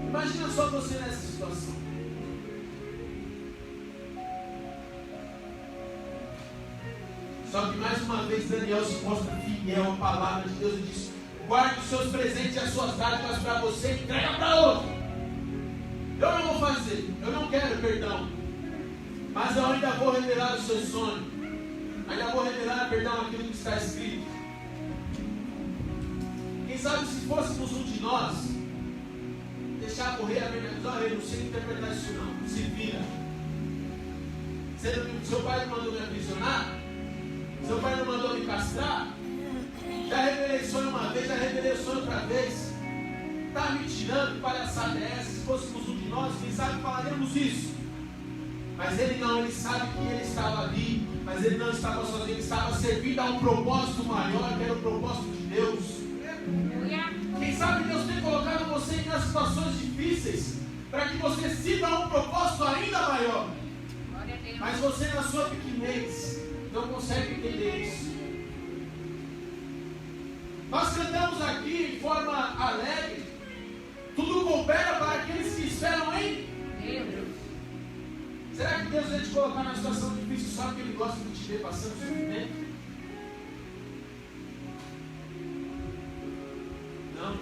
Imagina só você nessa situação. Só que mais uma vez Daniel se mostra fiel à palavra de Deus e diz: guarde os seus presentes e as suas dádivas para você e entrega para outro. Eu não vou fazer, eu não quero perdão, mas eu ainda vou revelar o seu sonho, ainda vou revelar, perdão, aquilo que está escrito. Quem sabe se fôssemos um de nós, deixar correr a minha visão, eu não sei interpretar isso não, se vira. Seu pai não mandou me aprisionar? Seu pai não mandou me castrar? Já revelei sonho uma vez, já revelei o sonho outra vez. Está me tirando, que palhaçada é essa? Se fôssemos um de nós, quem sabe falaremos isso. Mas ele não, ele sabe que ele estava ali, mas ele não estava sozinho, ele estava servindo a um propósito maior, que era o propósito de Deus. Quem sabe Deus tem colocado você em situações difíceis, para que você sirva a um propósito ainda maior. Mas você, na sua pequenez, não consegue entender isso. Nós cantamos aqui em forma alegre, tudo coopera para aqueles que esperam em Deus. Será que Deus vai te colocar numa situação difícil só porque Ele gosta de te ver passando sofrimento? Não.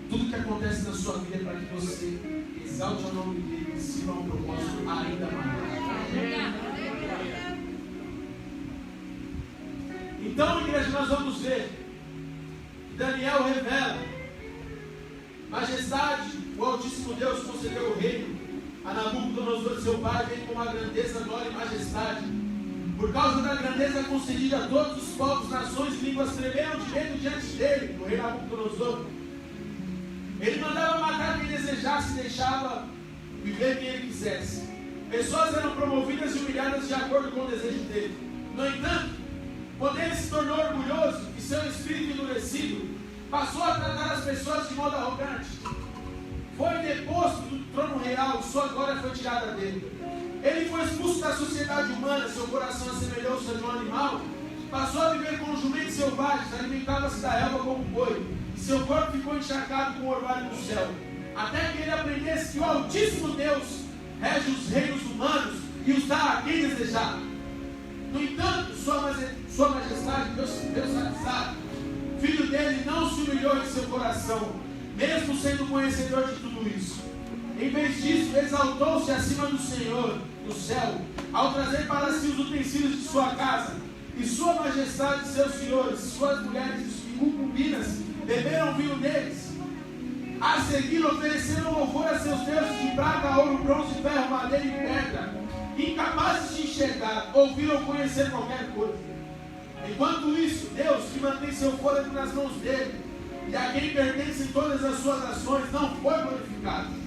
Tudo que acontece na sua vida é para que você exalte o nome dele e sirva um propósito ainda maior. Então, igreja, nós vamos ver que Daniel revela: majestade, o Altíssimo Deus concedeu o reino a Nabucodonosor, seu pai, vem com uma grandeza, glória e majestade. Por causa da grandeza concedida a todos os povos, nações e línguas tremeram de medo diante dele, o rei Nabucodonosor. Ele mandava matar quem desejasse e deixava viver quem ele quisesse. Pessoas eram promovidas e humilhadas de acordo com o desejo dele. No entanto, quando ele se tornou orgulhoso e seu espírito endurecido, passou a tratar as pessoas de modo arrogante. Foi deposto do trono real, sua glória foi tirada dele. Ele foi expulso da sociedade humana, seu coração assemelhou-se a de um animal. Passou a viver com jumentos selvagens, alimentava-se da relva como boi, e seu corpo ficou encharcado com o orvalho do céu. Até que ele aprendesse que o Altíssimo Deus rege os reinos humanos e os dá a quem desejar. No entanto, sua majestade, Deus sabe, filho dele não se humilhou em seu coração, mesmo sendo conhecedor de tudo isso. Em vez disso, exaltou-se acima do Senhor, do céu, ao trazer para si os utensílios de sua casa, e sua majestade e seus senhores, suas mulheres e concubinas, beberam vinho deles. A seguir, ofereceram louvor a seus deuses de prata, ouro, bronze, ferro, madeira e pedra, incapazes de enxergar, ouvir ou conhecer qualquer coisa. Enquanto isso, Deus, que mantém seu fôlego nas mãos dele, e a quem pertencem todas as suas ações, não foi glorificado.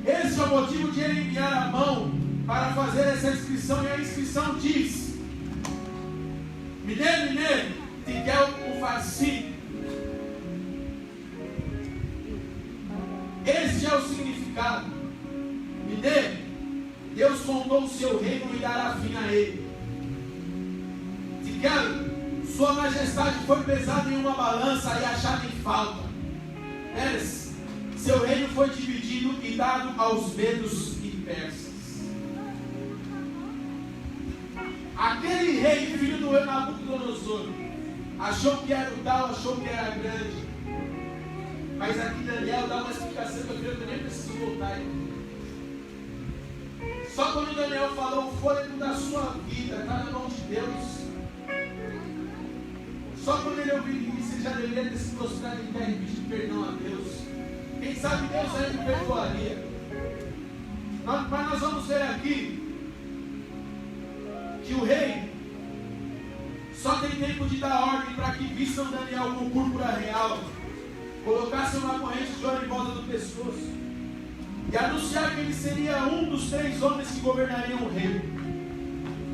Esse é o motivo de ele enviar a mão para fazer essa inscrição, e a inscrição diz: Mine, Tigel Ufarsi. Este é o significado. Mine, Deus contou o seu reino e dará fim a ele. Tigel, sua majestade foi pesada em uma balança e achada em falta. Eres, seu reino foi dividido e dado aos medos e persas. Aquele rei, filho do rei Nabucodonosor, achou que era o tal, achou que era grande. Mas aqui Daniel dá uma explicação que eu creio que eu nem preciso voltar aí. Só quando Daniel falou, o fôlego da sua vida está na mão de Deus. Só quando ele ouviu isso, ele já deveria ter se prostrado em terra e pedido perdão a Deus. Quem sabe Deus ainda perdoaria. Mas nós vamos ver aqui que o rei só tem tempo de dar ordem para que vistam Daniel com púrpura real, colocassem uma corrente de ouro em volta do pescoço e anunciar que ele seria um dos 3 homens que governariam o reino.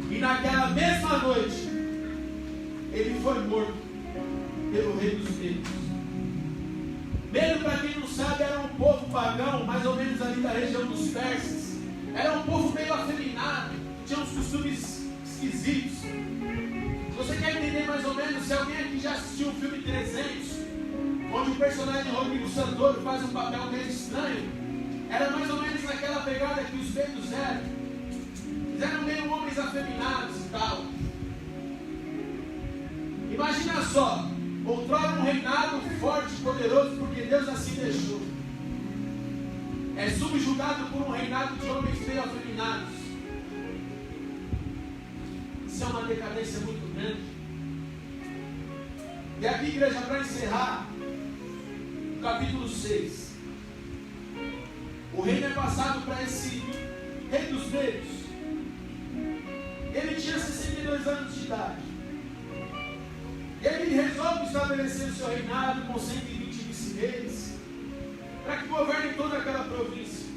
E naquela mesma noite ele foi morto pelo rei dos medos. Medo, para quem não sabe, era um povo pagão, mais ou menos ali da região dos persas. Era um povo meio afeminado, tinha uns costumes esquisitos. Se você quer entender mais ou menos, se alguém aqui já assistiu o filme 300, onde o personagem Rodrigo Santoro faz um papel meio estranho, era mais ou menos naquela pegada que os medos eram. Eles eram meio homens afeminados e tal. Imagina só, outrora um reinado forte e poderoso, porque Deus assim deixou. É subjugado por um reinado de homens meio afeminados. Isso é uma decadência muito grande. E aqui, igreja, para encerrar, capítulo 6. O reino é passado para esse rei dos medos. Ele tinha 62 anos de idade. Ele resolve estabelecer o seu reinado com 120 vice-reis, para que governe toda aquela província.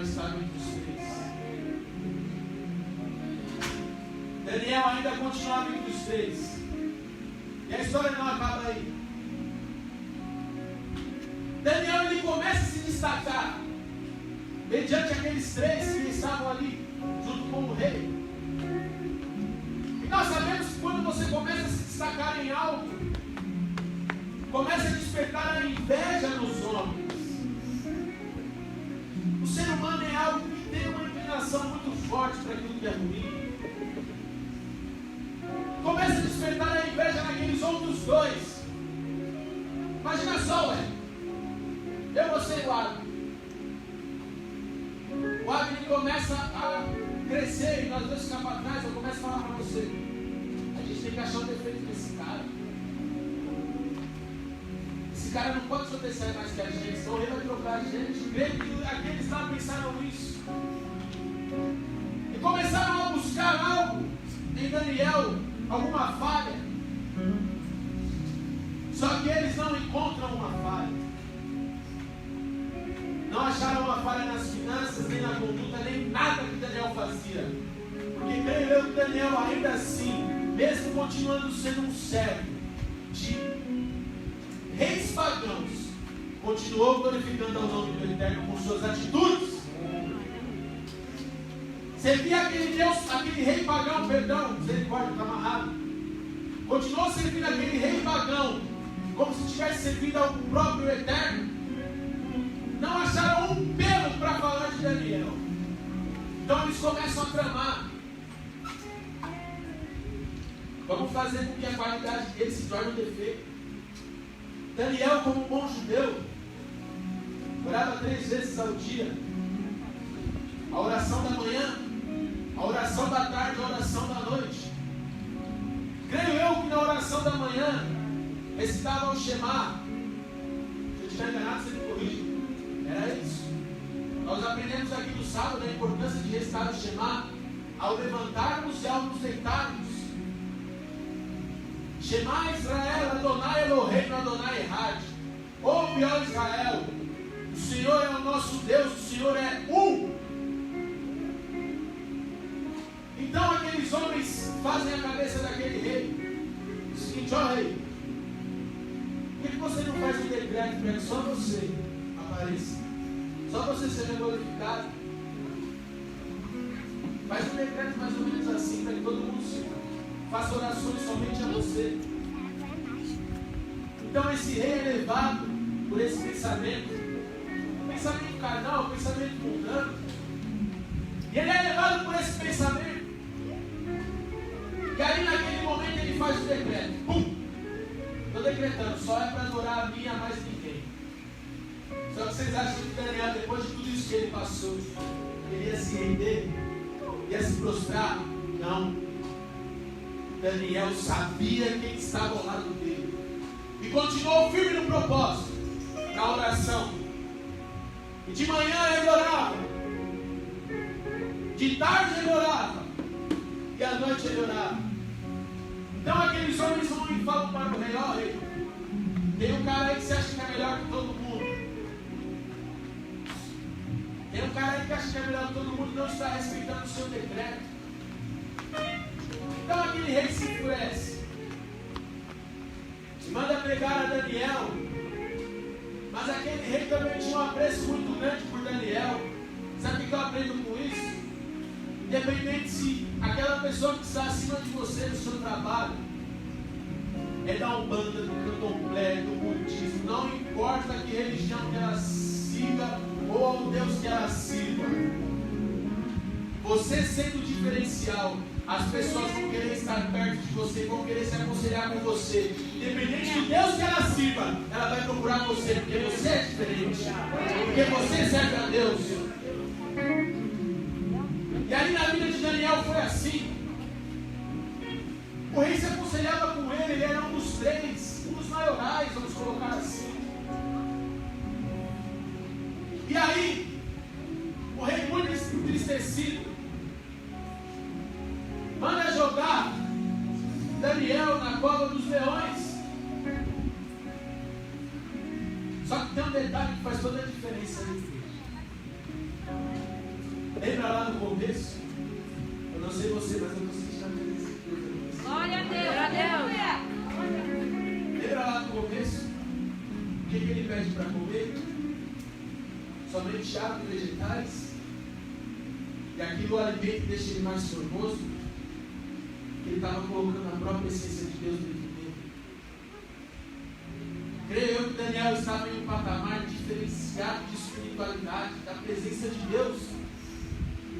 Daniel estava entre os três. Daniel ainda continuava entre os três. E a história não acaba aí. Daniel ele começa a se destacar mediante aqueles três que estavam ali junto com o rei. E nós sabemos que quando você começa a se destacar em algo, começa a despertar a inveja nos homens. O ser humano é algo que tem uma inclinação muito forte para aquilo que é ruim. Começa a despertar a inveja naqueles outros dois. Imagina só, eu, você e o Abner. O Abner começa a crescer e nós dois ficamos para trás. Eu começo a falar para você: a gente tem que achar um defeito nesse cara. Esse cara não pode sobressair mais que a gente, senão ele vai trocar a gente. Creio que aqueles lá pensaram isso. E começaram a buscar algo em Daniel, alguma falha. Só que eles não encontram uma falha. Não acharam uma falha nas finanças, nem na conduta, nem nada que Daniel fazia. Porque creio eu que Daniel ainda assim, mesmo continuando sendo um servo de reis pagãos, continuou glorificando ao nome do Eterno com suas atitudes. Servia aquele Deus, aquele rei pagão, perdão, misericórdia, está amarrado. Continuou servindo aquele rei pagão, como se tivesse servido ao próprio Eterno. Não acharam um pelo para falar de Daniel. Então eles começam a tramar. Vamos fazer com que a qualidade dele se torne um defeito. Daniel, como um bom judeu, orava 3 vezes ao dia. A oração da manhã, a oração da tarde, a oração da noite. Creio eu que na oração da manhã recitava o Shema. Se eu estiver enganado, você me corrige. Era isso. Nós aprendemos aqui no sábado a importância de recitar o Shema ao levantarmos e ao nos deitarmos. Shema Israel, Adonai Eloheinu, Adonai Echad. Ouve, ó Israel, o Senhor é o nosso Deus, o Senhor é um. Então aqueles homens fazem a cabeça daquele rei. O seguinte: ó rei, por que você não faz um decreto para que só você apareça? Só você seja glorificado. Faz um decreto mais ou menos assim, para que todo mundo se faça orações somente a você. Então esse rei é levado por esse pensamento carnal, pensamento mundano. E ele é levado por esse pensamento. E aí naquele momento ele faz o decreto. Pum! Estou decretando, só é para adorar a mim e a mais ninguém. Só que vocês acham que Daniel, depois de tudo isso que ele passou, ele ia se render? Ia se prostrar? Não. Daniel sabia quem estava ao lado dele. E continuou firme no propósito, na oração. E de manhã ele orava. De tarde ele orava. E à noite ele orava. Então aqueles homens vão e falam para o rei: ó rei, tem um cara aí que você acha que é melhor que todo mundo. Tem um cara aí que acha que é melhor que todo mundo, não está respeitando o seu decreto. Então aquele rei se enfurece e manda pregar a Daniel. Mas aquele rei também tinha um apreço muito grande por Daniel. Sabe o que eu aprendo com isso? Independente se aquela pessoa que está acima de você no seu trabalho é da Umbanda, do Candomblé, do budismo, não importa que religião que ela siga ou ao Deus que ela sirva, você sendo diferencial, as pessoas vão querer estar perto de você, vão querer se aconselhar com você. Independente do Deus que ela sirva, ela vai procurar você, porque você é diferente, porque você serve a Deus. E ali na vida de Daniel foi assim. O rei se aconselhava com ele, ele era um dos 3, um dos maiorais, vamos colocar assim. E aí, o rei muito entristecido manda jogar Daniel na cova dos leões. Só que tem um detalhe que faz toda a diferença ali. começo, eu não sei você, mas eu estou sentindo a presença de Deus. Glória a Deus. Lembra lá no começo? O que ele pede para comer? Somente água e vegetais? E aquilo o alimento deixa ele mais formoso? Que ele estava colocando a própria essência de Deus dentro dele. Creio eu que Daniel estava em um patamar diferenciado de espiritualidade, da presença de Deus.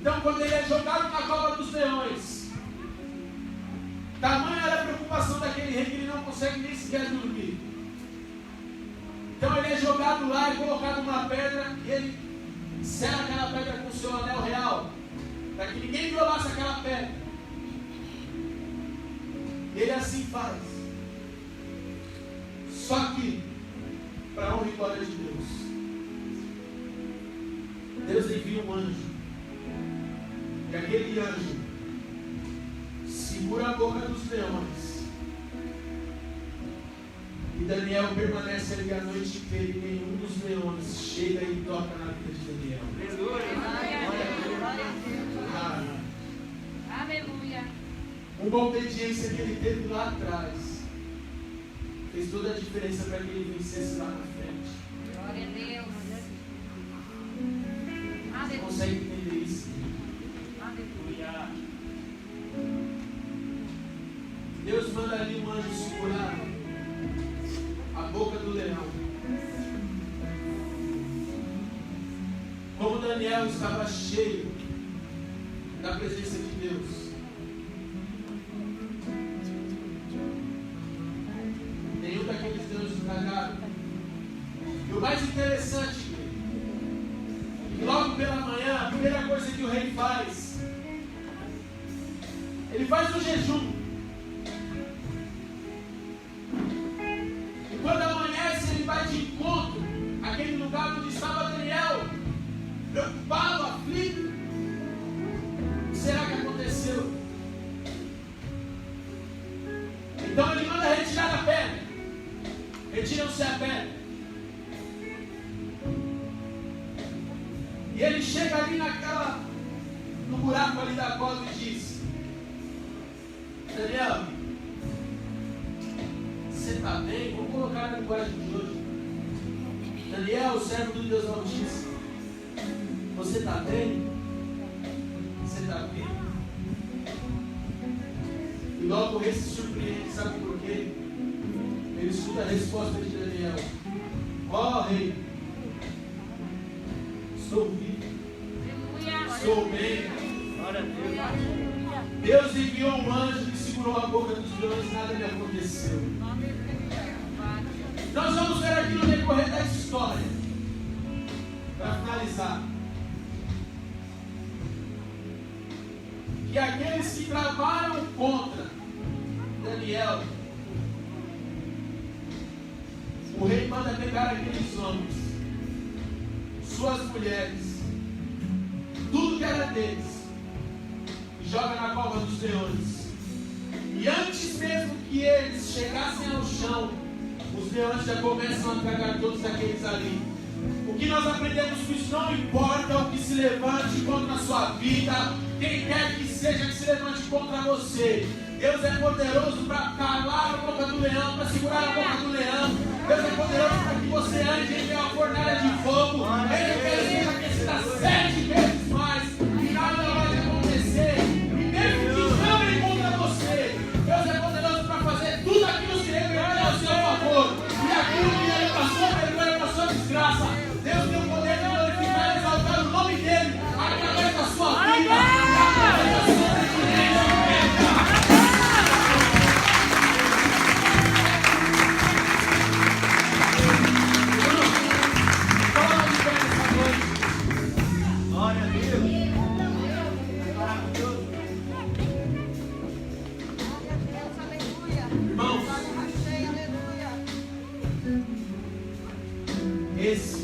Então, quando ele é jogado na cova dos leões, tamanha era a preocupação daquele rei que ele não consegue nem sequer dormir. Então ele é jogado lá e colocado numa pedra, e ele sela aquela pedra com o seu anel real, para que ninguém violasse aquela pedra. E ele assim faz. Só que, para a honra e glória de Deus, Deus envia um anjo. E aquele anjo segura a boca dos leões. E Daniel permanece ali a noite inteira e nenhum dos leões chega e toca na vida de Daniel. Aleluia. Uma obediência que ele teve lá atrás fez toda a diferença para que ele vencesse lá na frente. Glória a Deus. Você consegue entender isso? Aleluia. Deus manda ali um anjo segurar a boca do leão. Como Daniel estava cheio da presença de Deus, nenhum daqueles leões tragaram. E o mais interessante é que logo pela manhã, a primeira coisa que o rei faz, ele faz um jejum. Quando amanhece, ele vai de encontro àquele lugar onde estava Daniel, preocupado, aflito. O que será que aconteceu? Então ele manda retirar a pedra. Retiram-se a pedra. E ele chega ali no buraco ali da cova e diz: Daniel, você está bem? Vamos colocar na linguagem de hoje. Daniel, servo do Deus Altíssimo, você está bem? Você está vivo? E logo o rei se surpreende, sabe por quê? Ele escuta a resposta de Daniel: ó rei, estou vivo, estou bem. Glória a Deus. Deus enviou um anjo que segurou a boca dos leões e nada lhe aconteceu. Nós vamos ver aqui no decorrer da história, para finalizar, que aqueles que travaram contra Daniel, o rei manda pegar aqueles homens, suas mulheres, tudo que era deles, e joga na cova dos leões. E antes mesmo que eles chegassem ao chão, os leões já começam a tragar todos aqueles ali. O que nós aprendemos com isso? Não importa o que se levante contra a sua vida, quem quer que seja que se levante contra você, Deus é poderoso para calar a boca do leão, para segurar a boca do leão. Deus é poderoso para que você ande em meio a fornalha de fogo. Ele quer ser aquecida 7 vezes mais e nada vai acontecer. E mesmo que chamem contra você, Deus é poderoso para fazer tudo aquilo que reverter ao seu favor. E aquilo que ele passou, vergonha, passou desgraça. Deus tem o poder de glorificar e exaltar o nome dele através da sua vida e através da sua presidência. Glória a Deus. Irmãos, esse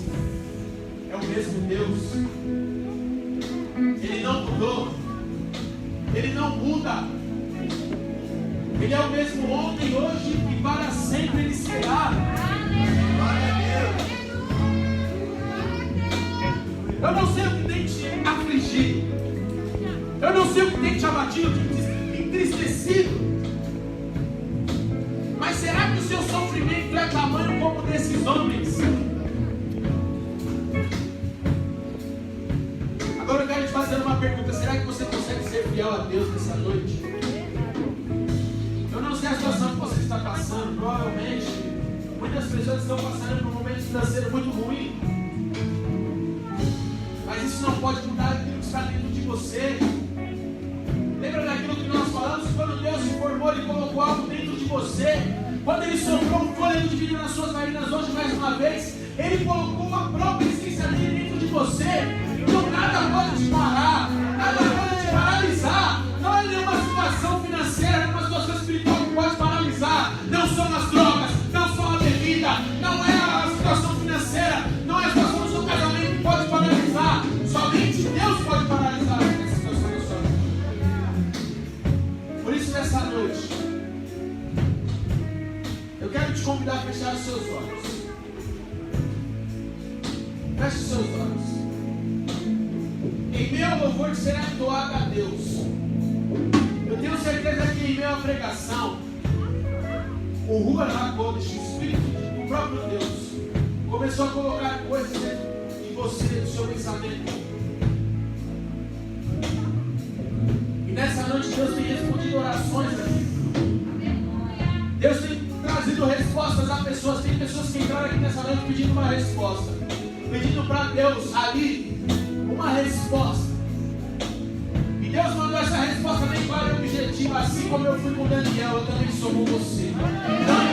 é o mesmo Deus. Ele não mudou. Ele não muda. Ele é o mesmo ontem, hoje e para sempre ele será. Glória a Deus. Eu não sei o que tem te afligido. Eu não sei o que tem te abatido, te entristecido. Mas será que o seu sofrimento é tamanho como desses homens? Agora eu quero te fazer uma pergunta. Será que você consegue ser fiel a Deus nessa noite? Eu não sei a situação que você está passando. Provavelmente muitas pessoas estão passando por um momento financeiro muito ruim. Mas isso não pode mudar aquilo que está dentro de você. Lembra daquilo que nós falamos? Quando Deus se formou, Ele colocou algo dentro de você. Quando Ele soprou um fôlego de vida nas suas narinas hoje mais uma vez, Ele colocou a própria essência dele dentro de você. Então nada pode te parar, nada pode te paralisar. Não é nenhuma situação financeira, nenhuma situação espiritual que pode paralisar. Não são as drogas, não são a bebida, não é a situação financeira, não é a situação do seu casamento que pode paralisar. Somente Deus pode paralisar essa situação da sua vida. Por isso, nessa noite, eu quero te convidar a fechar os seus olhos. Feche os seus olhos. Em meu louvor será doado a Deus. Eu tenho certeza que em meio à pregação, o Ruach HaKodesh, o Espírito do próprio Deus, começou a colocar coisas dentro de você, do seu pensamento. E nessa noite Deus tem respondido orações aqui. Deus tem trazido respostas a pessoas. Tem pessoas que entraram aqui nessa noite pedindo uma resposta, pedindo para Deus ali uma resposta. E Deus mandou essa resposta bem clara e objetiva. Assim como eu fui com Daniel, eu também sou com você. Não